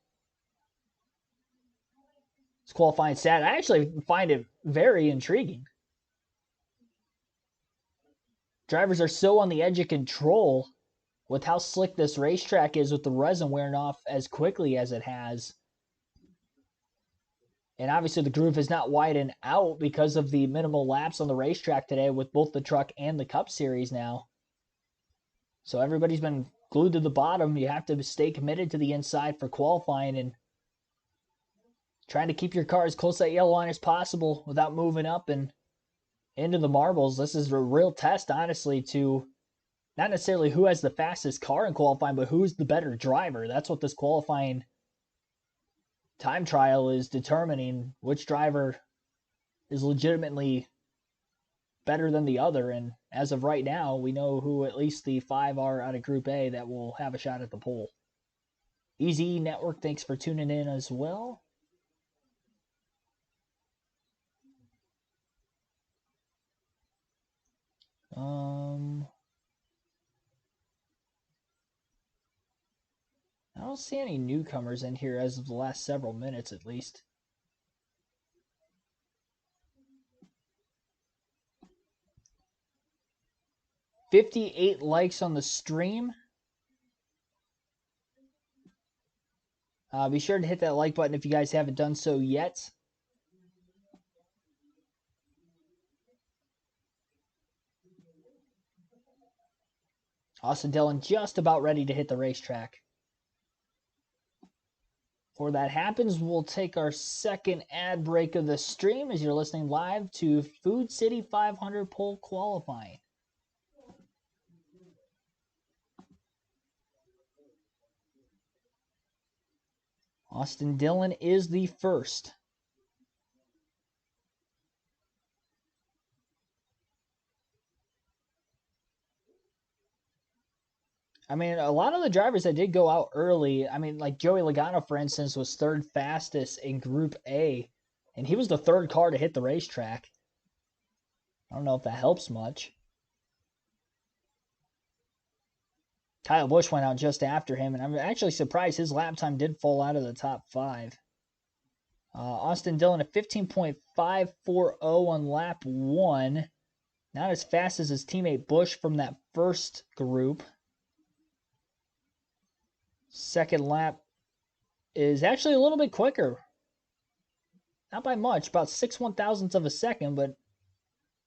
It's qualifying stat. I actually find it very intriguing. Drivers are so on the edge of control with how slick this racetrack is with the resin wearing off as quickly as it has. And obviously the groove is not widened out because of the minimal laps on the racetrack today with both the Truck and the Cup Series now. So everybody's been glued to the bottom. You have to stay committed to the inside for qualifying and trying to keep your car as close to that yellow line as possible without moving up and into the marbles. This is a real test, honestly, to not necessarily who has the fastest car in qualifying, but who's the better driver. That's what this qualifying time trial is determining, which driver is legitimately better than the other. And as of right now, we know who at least the 5 are out of Group A that will have a shot at the pole. Easy Network, thanks for tuning in as well. I don't see any newcomers in here as of the last several minutes, at least. $58 likes on the stream. Be sure to hit that like button if you guys haven't done so yet. Austin Dillon just about ready to hit the racetrack. Before that happens, we'll take our second ad break of the stream as you're listening live to Food City 500 pole qualifying. Austin Dillon is the first. I mean, a lot of the drivers that did go out early, I mean, like Joey Logano, for instance, was third fastest in Group A, and he was the third car to hit the racetrack. I don't know if that helps much. Kyle Busch went out just after him, and I'm actually surprised his lap time did fall out of the top 5. Austin Dillon at 15.540 on lap 1. Not as fast as his teammate Busch from that first group. Second lap is actually a little bit quicker. Not by much, about 6/1000ths of a second, but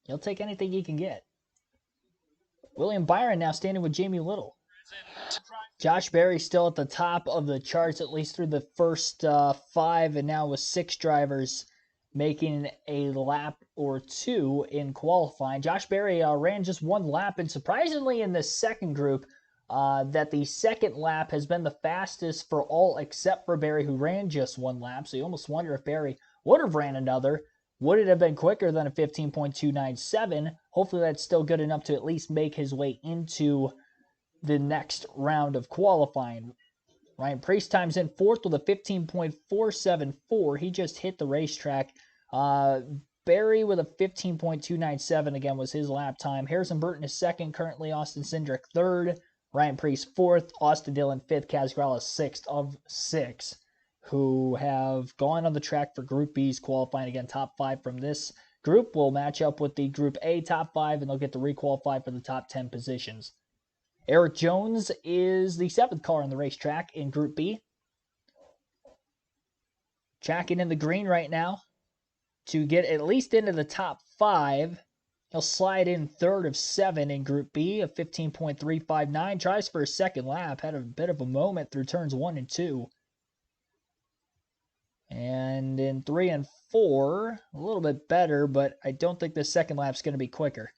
he'll take anything he can get. William Byron now standing with Jamie Little. Josh Berry still at the top of the charts, at least through the first 5, and now with 6 drivers making a lap or 2 in qualifying. Josh Berry ran just 1 lap, and surprisingly in this second group, that the second lap has been the fastest for all except for Berry, who ran just 1 lap. So you almost wonder if Berry would have ran another. Would it have been quicker than a 15.297? Hopefully that's still good enough to at least make his way into the next round of qualifying. Ryan Preece times in 4th with a 15.474. He just hit the racetrack. Berry with a 15.297 again was his lap time. Harrison Burton is 2nd currently. Austin Cindric 3rd. Ryan Preece 4th. Austin Dillon 5th. Kaz Grala 6th of 6 who have gone on the track for Group B's qualifying. Again, top 5 from this group will match up with the Group A top 5, and they'll get to requalify for the top 10 positions. Eric Jones is the 7th car on the racetrack in Group B. Tracking in the green right now to get at least into the top 5. He'll slide in 3rd of 7 in Group B, a 15.359. Tries for a second lap, had a bit of a moment through turns 1 and 2. And in 3 and 4, a little bit better, but I don't think the second lap's going to be quicker.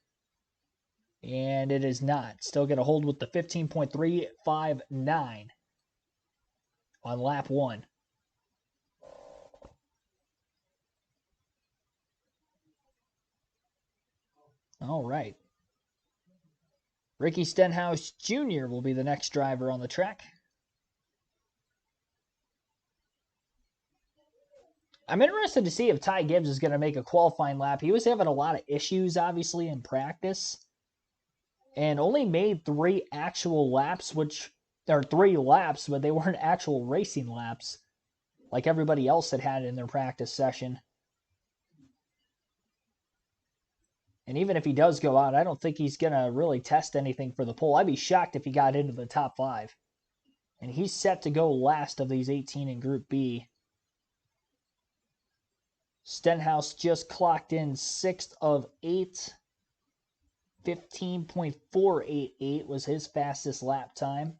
And it is not. Still get a hold with the 15.359 on lap 1. All right. Ricky Stenhouse Jr. will be the next driver on the track. I'm interested to see if Ty Gibbs is going to make a qualifying lap. He was having a lot of issues, obviously, in practice, and only made 3 actual laps, which are 3 laps, but they weren't actual racing laps like everybody else had in their practice session. And even if he does go out, I don't think he's going to really test anything for the pole. I'd be shocked if he got into the top 5. And he's set to go last of these 18 in Group B. Stenhouse just clocked in 6th of 8. 15.488 was his fastest lap time.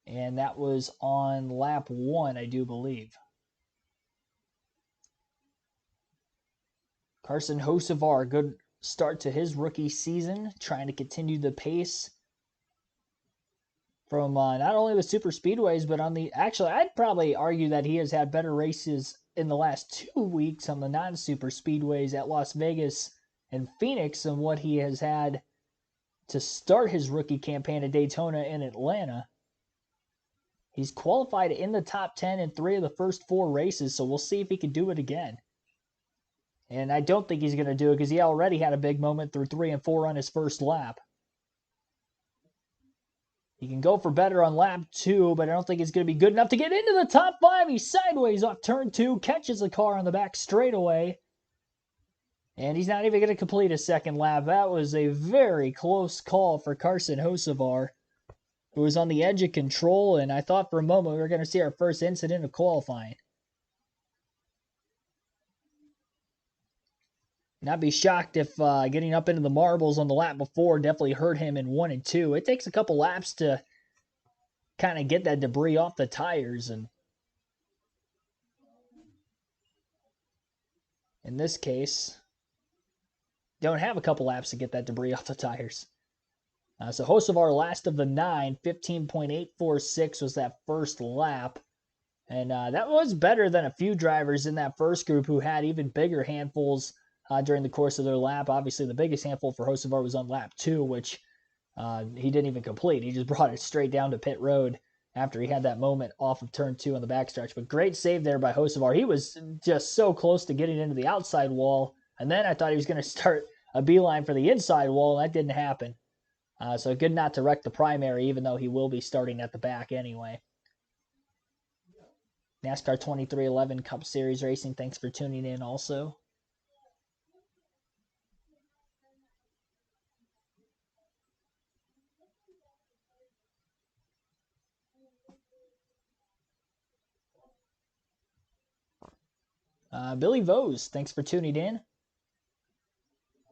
And that was on lap 1, I do believe. Carson Hocevar, good start to his rookie season, trying to continue the pace from not only the super speedways, but on the, actually, I'd probably argue that he has had better races in the last 2 weeks on the non-super speedways at Las Vegas and Phoenix than what he has had to start his rookie campaign at Daytona and Atlanta. He's qualified in the top 10 in 3 of the first 4 races, so we'll see if he can do it again. And I don't think he's going to do it because he already had a big moment through 3 and 4 on his first lap. He can go for better on lap 2, but I don't think it's going to be good enough to get into the top 5. He's sideways off turn 2, catches the car on the back straightaway. And he's not even going to complete a second lap. That was a very close call for Carson Hocevar, who was on the edge of control, and I thought for a moment we were going to see our first incident of qualifying. And I'd be shocked if getting up into the marbles on the lap before definitely hurt him in 1 and 2. It takes a couple laps to kind of get that debris off the tires, and in this case, don't have a couple laps to get that debris off the tires. So Hocevar, last of the 9, 15.846 was that first lap. And that was better than a few drivers in that first group who had even bigger handfuls during the course of their lap. Obviously, the biggest handful for Hocevar was on lap 2, which he didn't even complete. He just brought it straight down to pit road after he had that moment off of turn 2 on the backstretch. But great save there by Hocevar. He was just so close to getting into the outside wall. And then I thought he was going to start a beeline for the inside wall, and that didn't happen. So good not to wreck the primary, even though he will be starting at the back anyway. NASCAR 2311 Cup Series Racing, thanks for tuning in also. Billy Vose, thanks for tuning in.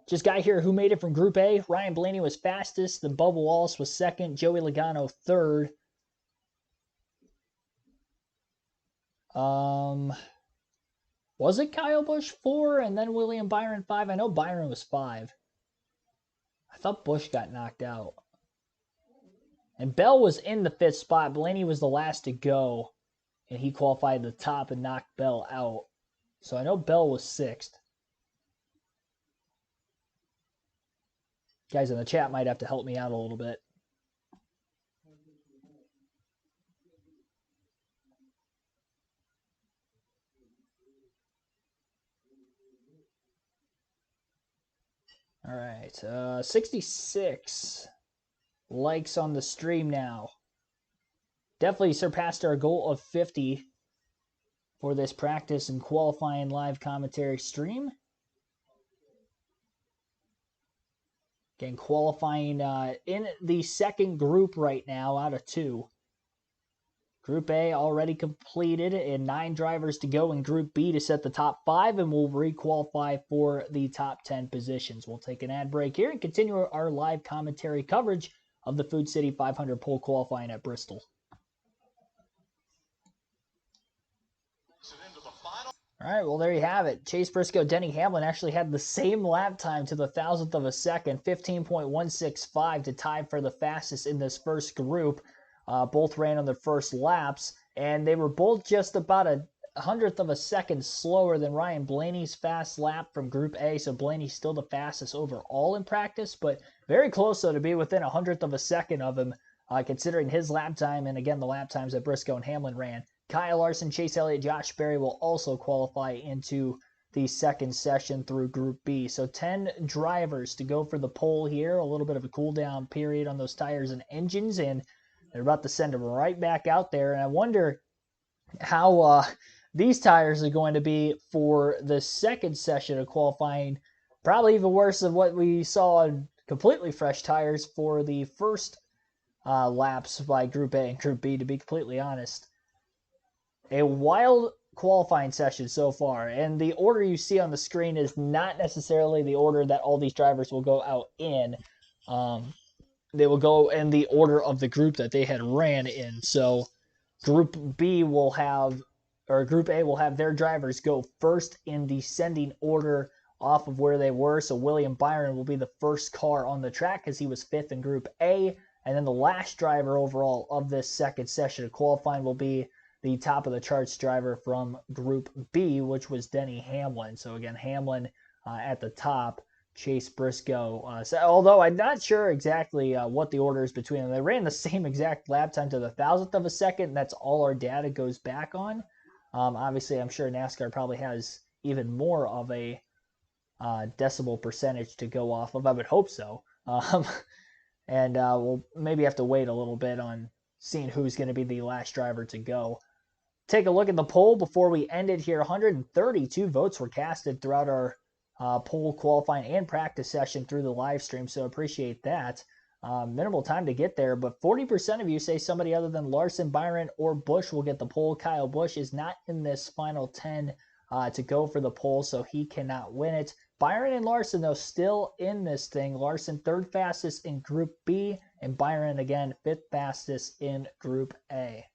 Just got here who made it from Group A. Ryan Blaney was fastest. Then Bubba Wallace was second. Joey Logano third. Was it Kyle Busch 4 and then William Byron 5? I know Byron was 5. I thought Busch got knocked out. And Bell was in the 5th spot. Blaney was the last to go. And he qualified at the top and knocked Bell out. So I know Bell was 6th. Guys in the chat might have to help me out a little bit. All right, 66 likes on the stream now. Definitely surpassed our goal of 50 for this practice and qualifying live commentary stream. Again, qualifying in the second group right now out of 2. Group A already completed and 9 drivers to go in Group B to set the top 5, and we'll re-qualify for the top 10 positions. We'll take an ad break here and continue our live commentary coverage of the Food City 500 pole qualifying at Bristol. All right, well, there you have it. Chase Briscoe, Denny Hamlin actually had the same lap time to the 1,000th of a second, 15.165 to tie for the fastest in this first group. Both ran on their first laps, and they were both just about a 100th of a second slower than Ryan Blaney's fast lap from Group A, so Blaney's still the fastest overall in practice, but very close, though, to be within a 100th of a second of him, considering his lap time, and again, the lap times that Briscoe and Hamlin ran. Kyle Larson, Chase Elliott, Josh Berry will also qualify into the second session through Group B. So 10 drivers to go for the pole here, a little bit of a cool down period on those tires and engines, and they're about to send them right back out there. And I wonder how these tires are going to be for the second session of qualifying. Probably even worse than what we saw on completely fresh tires for the first laps by Group A and Group B, to be completely honest. A wild qualifying session so far, and the order you see on the screen is not necessarily the order that all these drivers will go out in. They will go in the order of the group that they had ran in. So Group B will have, or Group A will have their drivers go first in descending order off of where they were. So William Byron will be the first car on the track because he was 5th in Group A. And then the last driver overall of this second session of qualifying will be the top of the charts driver from Group B, which was Denny Hamlin. So again, Hamlin at the top, Chase Briscoe. Although I'm not sure exactly what the order is between them. They ran the same exact lap time to the 1,000th of a second, and that's all our data goes back on. Obviously, I'm sure NASCAR probably has even more of a decibel percentage to go off of. I would hope so. And we'll maybe have to wait a little bit on seeing who's going to be the last driver to go. Take a look at the poll before we ended here. 132 votes were casted throughout our poll qualifying and practice session through the live stream, so appreciate that. Minimal time to get there, but 40% of you say somebody other than Larson, Byron, or Busch will get the poll. Kyle Busch is not in this final 10 to go for the poll, so he cannot win it. Byron and Larson, though, still in this thing. Larson, 3rd fastest in Group B, and Byron, again, 5th fastest in Group A.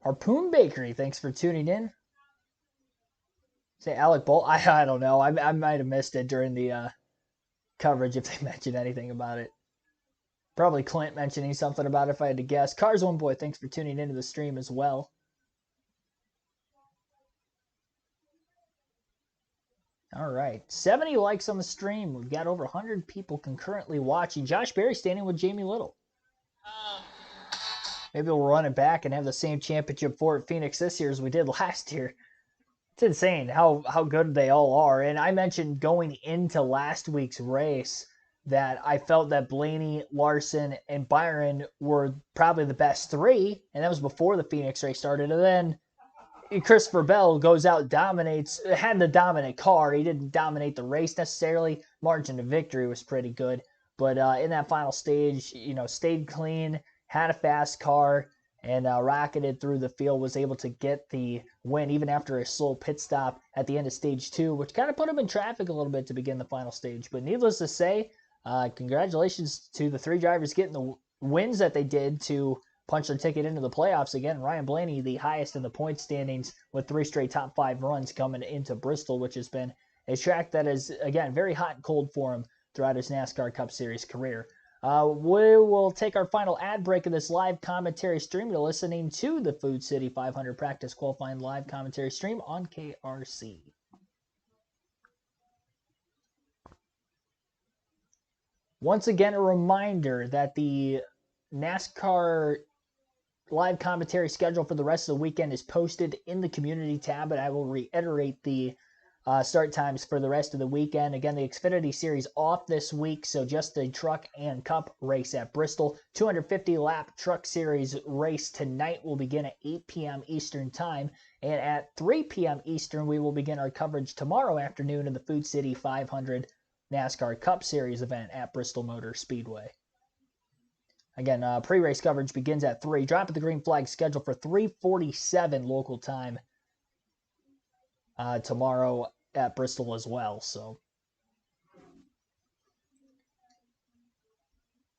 Harpoon Bakery, thanks for tuning in. Say Alec Bolt. I don't know. I might have missed it during the coverage if they mentioned anything about it. Probably Clint mentioning something about it if I had to guess. Cars One Boy, thanks for tuning into the stream as well. All right. 70 likes on the stream. We've got over 100 people concurrently watching. Josh Berry standing with Jamie Little. Maybe we'll run it back and have the same championship for at Phoenix this year as we did last year. It's insane how good they all are. And I mentioned going into last week's race that I felt that Blaney, Larson, and Byron were probably the best three. And that was before the Phoenix race started. And then Christopher Bell goes out, dominates, had the dominant car. He didn't dominate the race necessarily. Margin of victory was pretty good. But in that final stage, stayed clean, had a fast car, and rocketed through the field, was able to get the win even after a slow pit stop at the end of stage 2, which kind of put him in traffic a little bit to begin the final stage. But needless to say, congratulations to the three drivers getting the wins that they did to punch their ticket into the playoffs again. Ryan Blaney, the highest in the point standings with 3 straight top 5 runs coming into Bristol, which has been a track that is, again, very hot and cold for him throughout his NASCAR Cup Series career. We will take our final ad break of this live commentary stream. You're listening to the Food City 500 Practice Qualifying live commentary stream on KRC. Once again, a reminder that the NASCAR live commentary schedule for the rest of the weekend is posted in the community tab, and I will reiterate the start times for the rest of the weekend. Again, the Xfinity Series off this week, so just the Truck and Cup race at Bristol. 250-lap Truck Series race tonight will begin at 8 p.m. Eastern Time, and at 3 p.m. Eastern, we will begin our coverage tomorrow afternoon of the Food City 500 NASCAR Cup Series event at Bristol Motor Speedway. Again, pre-race coverage begins at 3. Drop of the green flag scheduled for 3:47 local time tomorrow at Bristol as well. So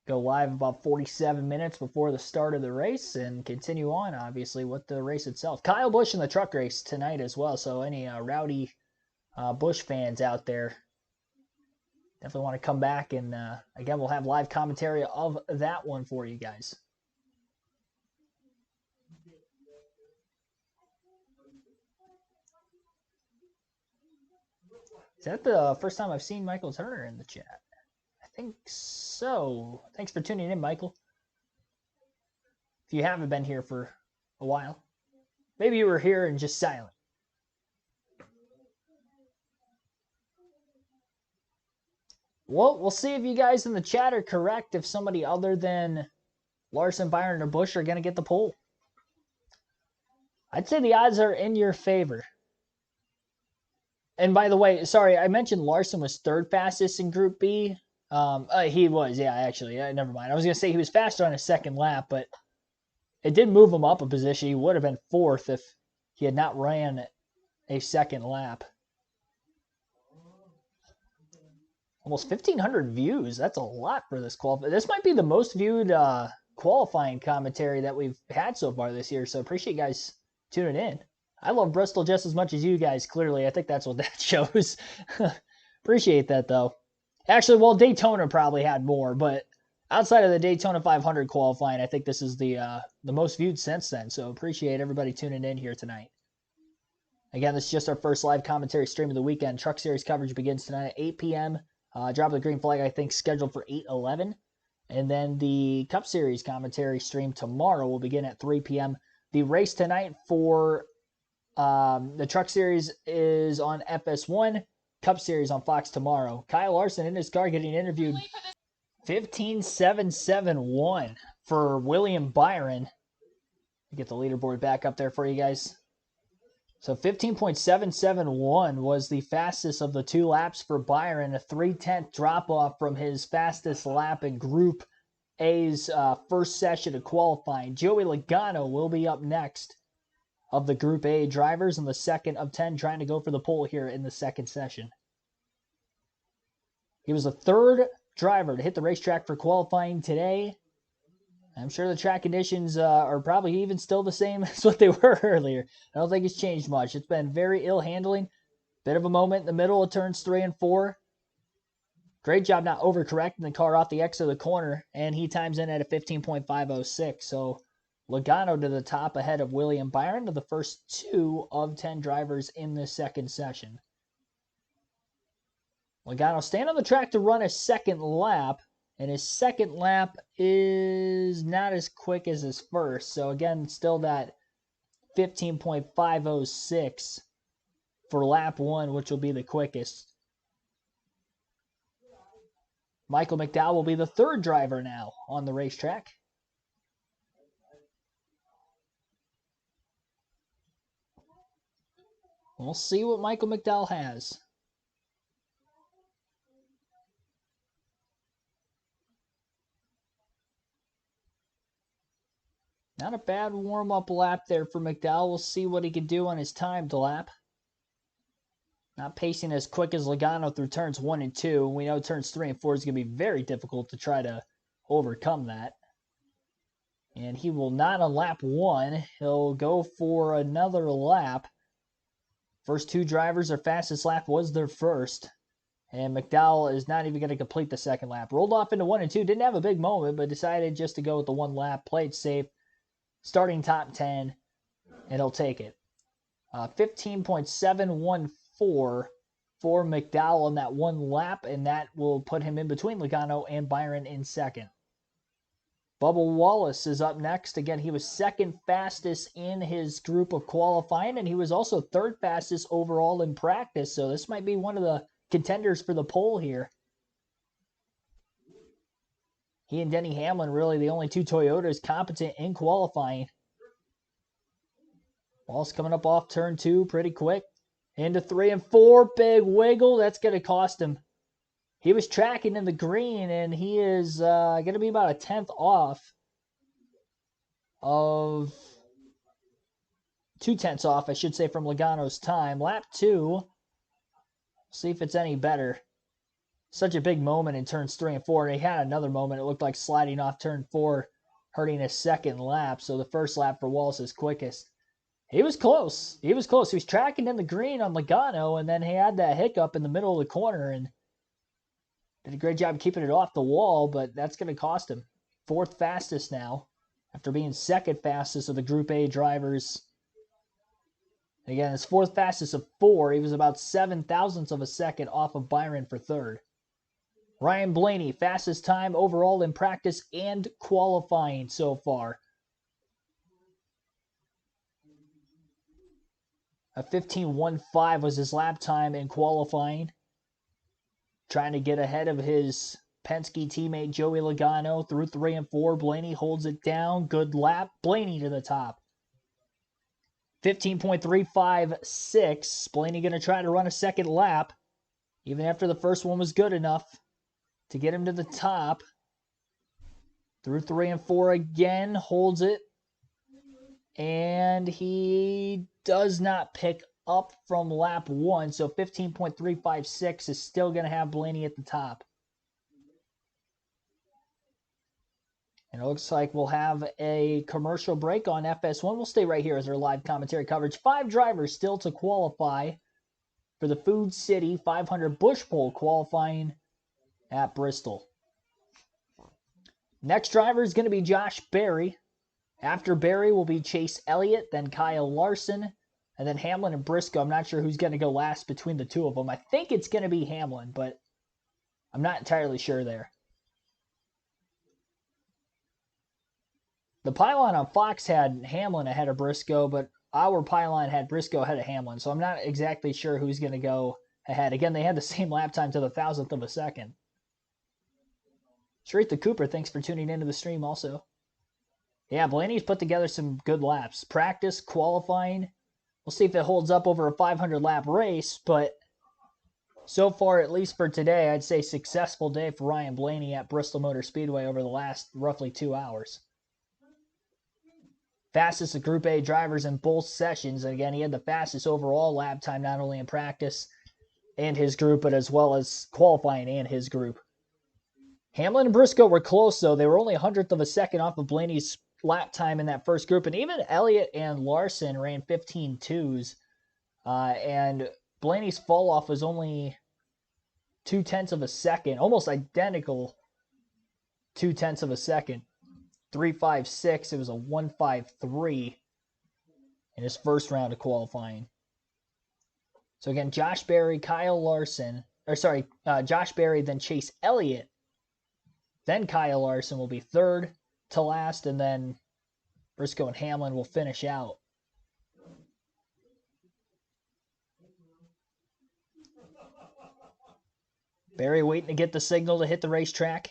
go live about 47 minutes before the start of the race and continue on, obviously, with the race itself. Kyle Busch in the truck race tonight as well. So any rowdy Busch fans out there, definitely want to come back, and again, we'll have live commentary of that one for you guys. Is that the first time I've seen Michael Turner in the chat? I think so. Thanks for tuning in, Michael. If you haven't been here for a while, maybe you were here and just silent. Well, we'll see if you guys in the chat are correct, if somebody other than Larson, Byron, or Busch are going to get the pole. I'd say the odds are in your favor. And by the way, sorry, I mentioned Larson was 3rd fastest in Group B. He was, yeah, actually. Never mind. I was going to say he was faster on his second lap, but it did move him up a position. He would have been 4th if he had not ran a second lap. Almost 1,500 views. That's a lot for this qualifying. This might be the most viewed qualifying commentary that we've had so far this year, so appreciate you guys tuning in. I love Bristol just as much as you guys, clearly. I think that's what that shows. Appreciate that, though. Actually, well, Daytona probably had more, but outside of the Daytona 500 qualifying, I think this is the most viewed since then, so appreciate everybody tuning in here tonight. Again, this is just our first live commentary stream of the weekend. Truck Series coverage begins tonight at 8 p.m. Drop of the green flag, I think, scheduled for 8:11. And then the Cup Series commentary stream tomorrow will begin at 3 p.m. The race tonight for the Truck Series is on FS1. Cup Series on Fox tomorrow. Kyle Larson in his car getting interviewed. 15.771 for William Byron. Get the leaderboard back up there for you guys. So 15.771 was the fastest of the 2 laps for Byron, a 3/10 drop-off from his fastest lap in Group A's first session of qualifying. Joey Logano will be up next of the Group A drivers in the second of 10, trying to go for the pole here in the second session. He was the 3rd driver to hit the racetrack for qualifying today. I'm sure the track conditions are probably even still the same as what they were earlier. I don't think it's changed much. It's been very ill handling. Bit of a moment in the middle of turns 3 and 4. Great job not overcorrecting the car off the exit of the corner, and he times in at a 15.506. So Logano to the top ahead of William Byron to the first 2 of 10 drivers in this second session. Logano staying on the track to run a second lap, and his second lap is not as quick as his first. So again, still that 15.506 for lap 1, which will be the quickest. Michael McDowell will be the third driver now on the racetrack. We'll see what Michael McDowell has. Not a bad warm-up lap there for McDowell. We'll see what he can do on his timed lap. Not pacing as quick as Logano through turns 1 and 2. We know turns 3 and 4 is going to be very difficult to try to overcome that. And he will not on lap 1. He'll go for another lap. First 2 drivers, their fastest lap was their first. And McDowell is not even going to complete the second lap. Rolled off into 1 and 2. Didn't have a big moment, but decided just to go with the 1 lap. Played safe. Starting top 10, and he'll take it. 15.714 for McDowell on that 1 lap, and that will put him in between Logano and Byron in second. Bubba Wallace is up next. Again, he was second fastest in his group of qualifying, and he was also third fastest overall in practice, so this might be one of the contenders for the pole here. He and Denny Hamlin really the only 2 Toyotas competent in qualifying. Wallace coming up off turn 2 pretty quick. Into 3 and 4, big wiggle. That's going to cost him. He was tracking in the green, and he is going to be about a 10th off of 2/10 off, I should say, from Logano's time. Lap 2. See if it's any better. Such a big moment in turns 3 and 4. And he had another moment. It looked like sliding off turn 4, hurting his second lap. So the first lap for Wallace is quickest. He was close. He was close. He was tracking in the green on Logano, and then he had that hiccup in the middle of the corner and did a great job keeping it off the wall, but that's going to cost him. 4th fastest now after being 2nd fastest of the Group A drivers. Again, his 4th fastest of 4. He was about 7 thousandths of a second off of Byron for 3rd. Ryan Blaney, fastest time overall in practice and qualifying so far. A 15.15 was his lap time in qualifying. Trying to get ahead of his Penske teammate Joey Logano through 3 and 4. Blaney holds it down. Good lap. Blaney to the top. 15.356. Blaney going to try to run a second lap, even after the first one was good enough to get him to the top. Through 3 and 4 again, holds it. And he does not pick up from lap 1, so 15.356 is still going to have Blaney at the top. And it looks like we'll have a commercial break on FS1. We'll stay right here as our live commentary coverage. 5 drivers still to qualify for the Food City 500 Bush Pole qualifying at Bristol. Next driver is going to be Josh Berry. After Berry will be Chase Elliott, then Kyle Larson, and then Hamlin and Briscoe. I'm not sure who's going to go last between the 2 of them. I think it's going to be Hamlin, but I'm not entirely sure there. The pylon on Fox had Hamlin ahead of Briscoe, but our pylon had Briscoe ahead of Hamlin, so I'm not exactly sure who's going to go ahead. Again, they had the same lap time to the 1,000th of a second. Sharitha Cooper, thanks for tuning into the stream also. Yeah, Blaney's put together some good laps. Practice, qualifying. We'll see if it holds up over a 500-lap race, but so far, at least for today, I'd say successful day for Ryan Blaney at Bristol Motor Speedway over the last roughly 2 hours. Fastest of Group A drivers in both sessions. And again, he had the fastest overall lap time, not only in practice and his group, but as well as qualifying and his group. Hamlin and Briscoe were close, though. They were only 100th of a second off of Blaney's lap time in that first group. And even Elliott and Larson ran 15.2s. And Blaney's fall off was only 0.2 of a second, almost identical 0.2 of a second. 3.56. It was a 1.53 in his first round of qualifying. So again, Josh Berry, Josh Berry, then Chase Elliott. Then Kyle Larson will be third to last, and then Briscoe and Hamlin will finish out. Berry waiting to get the signal to hit the racetrack.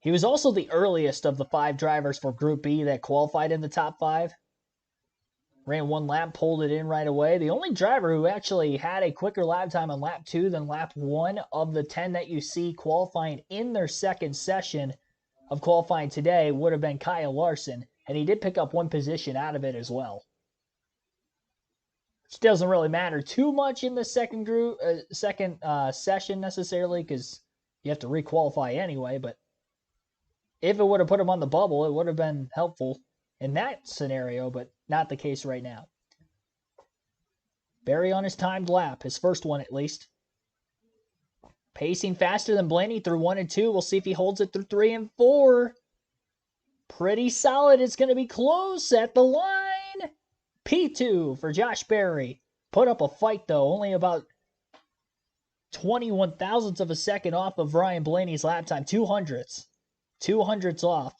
He was also the earliest of the 5 drivers for Group B that qualified in the top 5. Ran 1 lap, pulled it in right away. The only driver who actually had a quicker lap time on lap 2 than lap 1 of the 10 that you see qualifying in their second session of qualifying today would have been Kyle Larson, and he did pick up 1 position out of it as well. Which doesn't really matter too much in the second session necessarily, because you have to requalify anyway, but if it would have put him on the bubble, it would have been helpful in that scenario, but not the case right now. Berry on his timed lap, his first one at least. Pacing faster than Blaney through 1 and 2. We'll see if he holds it through 3 and 4. Pretty solid. It's going to be close at the line. P2 for Josh Berry. Put up a fight, though. Only about 21 thousandths of a second off of Ryan Blaney's lap time. 200ths. 200ths off.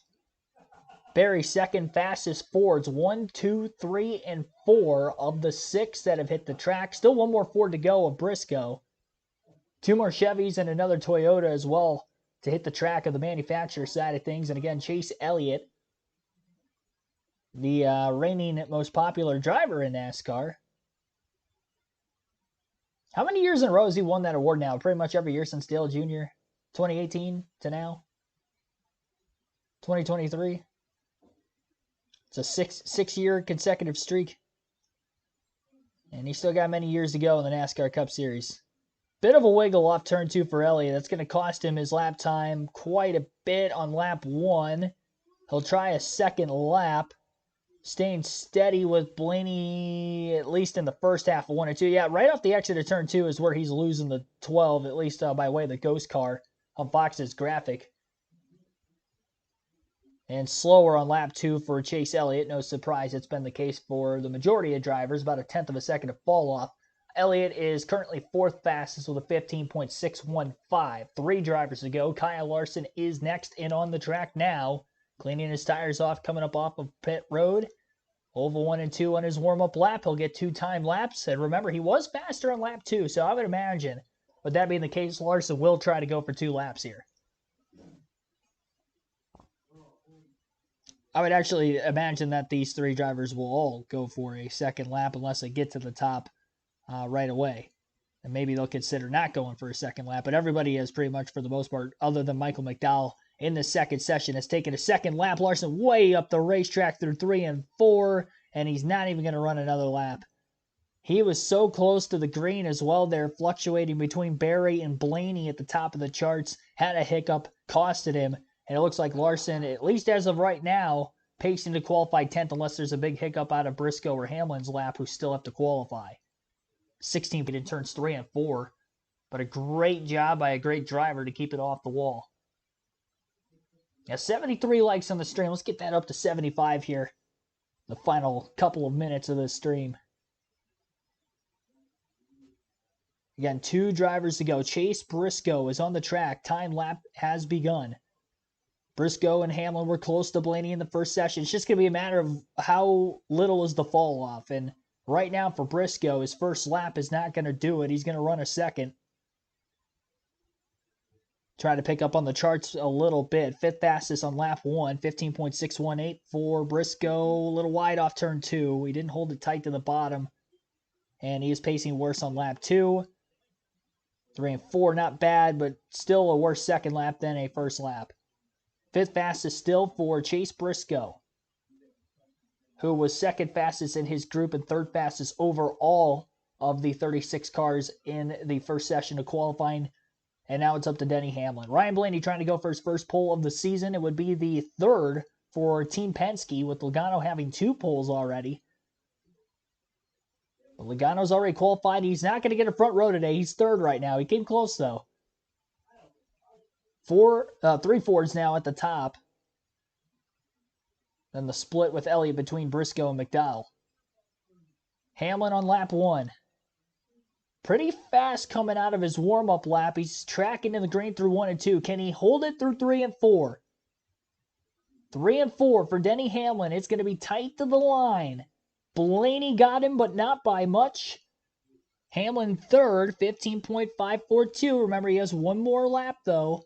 Berry second fastest Fords. 1, 2, 3, and 4 of the 6 that have hit the track. Still 1 more Ford to go of Briscoe. 2 more Chevys and another Toyota as well to hit the track of the manufacturer side of things. And again, Chase Elliott, the reigning most popular driver in NASCAR. How many years in a row has he won that award now? Pretty much every year since Dale Jr. 2018 to now. 2023. It's a six-year consecutive streak. And he's still got many years to go in the NASCAR Cup Series. Bit of a wiggle off turn 2 for Elliott. That's going to cost him his lap time quite a bit on lap 1. He'll try a second lap. Staying steady with Blaney, at least in the first half of 1 and 2. Yeah, right off the exit of turn 2 is where he's losing the 12, at least by way of the ghost car on Fox's graphic. And slower on lap 2 for Chase Elliott. No surprise, it's been the case for the majority of drivers. About a 1/10 of a second of fall off. Elliott is currently 4th fastest with a 15.615. 3 drivers to go. Kyle Larson is next and on the track now. Cleaning his tires off, coming up off of pit road. Oval 1 and 2 on his warm-up lap. He'll get 2 time laps. And remember, he was faster on lap 2, so I would imagine, with that being the case, Larson will try to go for 2 laps here. I would actually imagine that these 3 drivers will all go for a second lap unless they get to the top right away. And maybe they'll consider not going for a second lap. But everybody has pretty much, for the most part, other than Michael McDowell in the second session, has taken a second lap. Larson way up the racetrack through 3 and 4, and he's not even going to run another lap. He was so close to the green as well there, fluctuating between Berry and Blaney at the top of the charts. Had a hiccup, costed him. And it looks like Larson, at least as of right now, pacing to qualify 10th unless there's a big hiccup out of Briscoe or Hamlin's lap who still have to qualify. 16 feet in turns 3 and 4. But a great job by a great driver to keep it off the wall. Now 73 likes on the stream. Let's get that up to 75 here. The final couple of minutes of this stream. Again, 2 drivers to go. Chase Briscoe is on the track. Time lap has begun. Briscoe and Hamlin were close to Blaney in the first session. It's just going to be a matter of how little is the fall off. And right now for Briscoe, his first lap is not going to do it. He's going to run a second. Try to pick up on the charts a little bit. 5th fastest on lap 1, 15.618 for Briscoe. A little wide off turn 2. He didn't hold it tight to the bottom. And he is pacing worse on lap 2. 3 and 4, not bad, but still a worse second lap than a first lap. 5th fastest still for Chase Briscoe, who was 2nd fastest in his group and 3rd fastest overall of the 36 cars in the first session of qualifying. And now it's up to Denny Hamlin. Ryan Blaney trying to go for his first pole of the season. It would be the third for Team Penske, with Logano having 2 poles already. But Logano's already qualified. He's not going to get a front row today. He's third right now. He came close, though. 3 Fords now at the top. Then the split with Elliott between Briscoe and McDowell. Hamlin on lap 1. Pretty fast coming out of his warm-up lap. He's tracking in the green through 1 and 2. Can he hold it through 3 and 4? 3 and 4 for Denny Hamlin. It's going to be tight to the line. Blaney got him, but not by much. Hamlin third, 15.542. Remember, he has 1 more lap, though.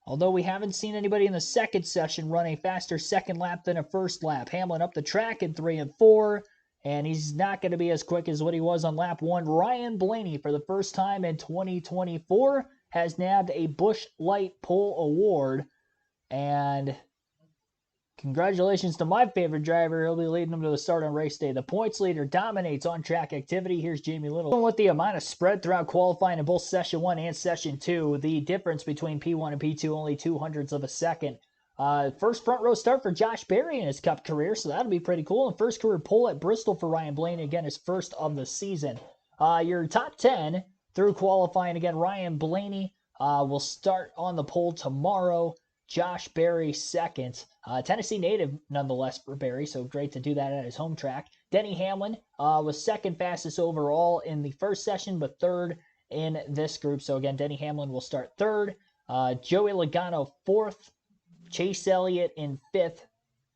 Although we haven't seen anybody in the second session run a faster second lap than a first lap. Hamlin up the track in 3 and 4. And he's not going to be as quick as what he was on lap 1. Ryan Blaney, for the first time in 2024, has nabbed a Busch Light Pole Award. And congratulations to my favorite driver. He'll be leading them to the start on race day. The points leader dominates on-track activity. Here's Jamie Little. With the amount of spread throughout qualifying in both Session 1 and Session 2, the difference between P1 and P2, only 0.02 of a second. First front row start for Josh Berry in his Cup career, so that'll be pretty cool. And first career pole at Bristol for Ryan Blaney, again, his first of the season. Your top 10 through qualifying, again, Ryan Blaney will start on the pole tomorrow. Josh Berry second. Tennessee native nonetheless for Berry, so great to do that at his home track. Denny Hamlin was second fastest overall in the first session, but third in this group. So again, Denny Hamlin will start third. Joey Logano fourth. Chase Elliott in 5th.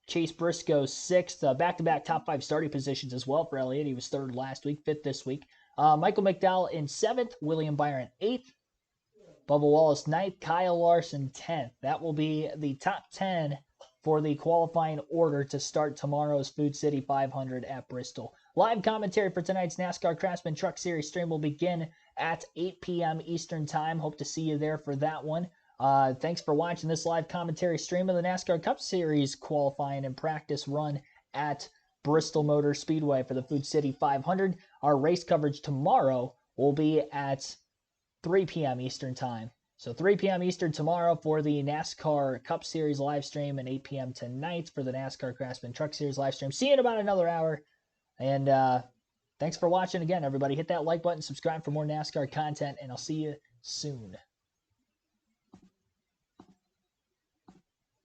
Chase Briscoe 6th. Back-to-back top 5 starting positions as well for Elliott. He was 3rd last week, 5th this week. Michael McDowell in 7th. William Byron 8th. Bubba Wallace 9th. Kyle Larson 10th. That will be the top 10 for the qualifying order to start tomorrow's Food City 500 at Bristol. Live commentary for tonight's NASCAR Craftsman Truck Series stream will begin at 8 p.m. Eastern Time. Hope to see you there for that one. Thanks for watching this live commentary stream of the NASCAR Cup Series qualifying and practice run at Bristol Motor Speedway for the Food City 500. Our race coverage tomorrow will be at 3 p.m. Eastern Time. So 3 p.m. Eastern tomorrow for the NASCAR Cup Series live stream, and 8 p.m. tonight for the NASCAR Craftsman Truck Series live stream. See you in about another hour. And thanks for watching again, everybody. Hit that like button, subscribe for more NASCAR content, and I'll see you soon.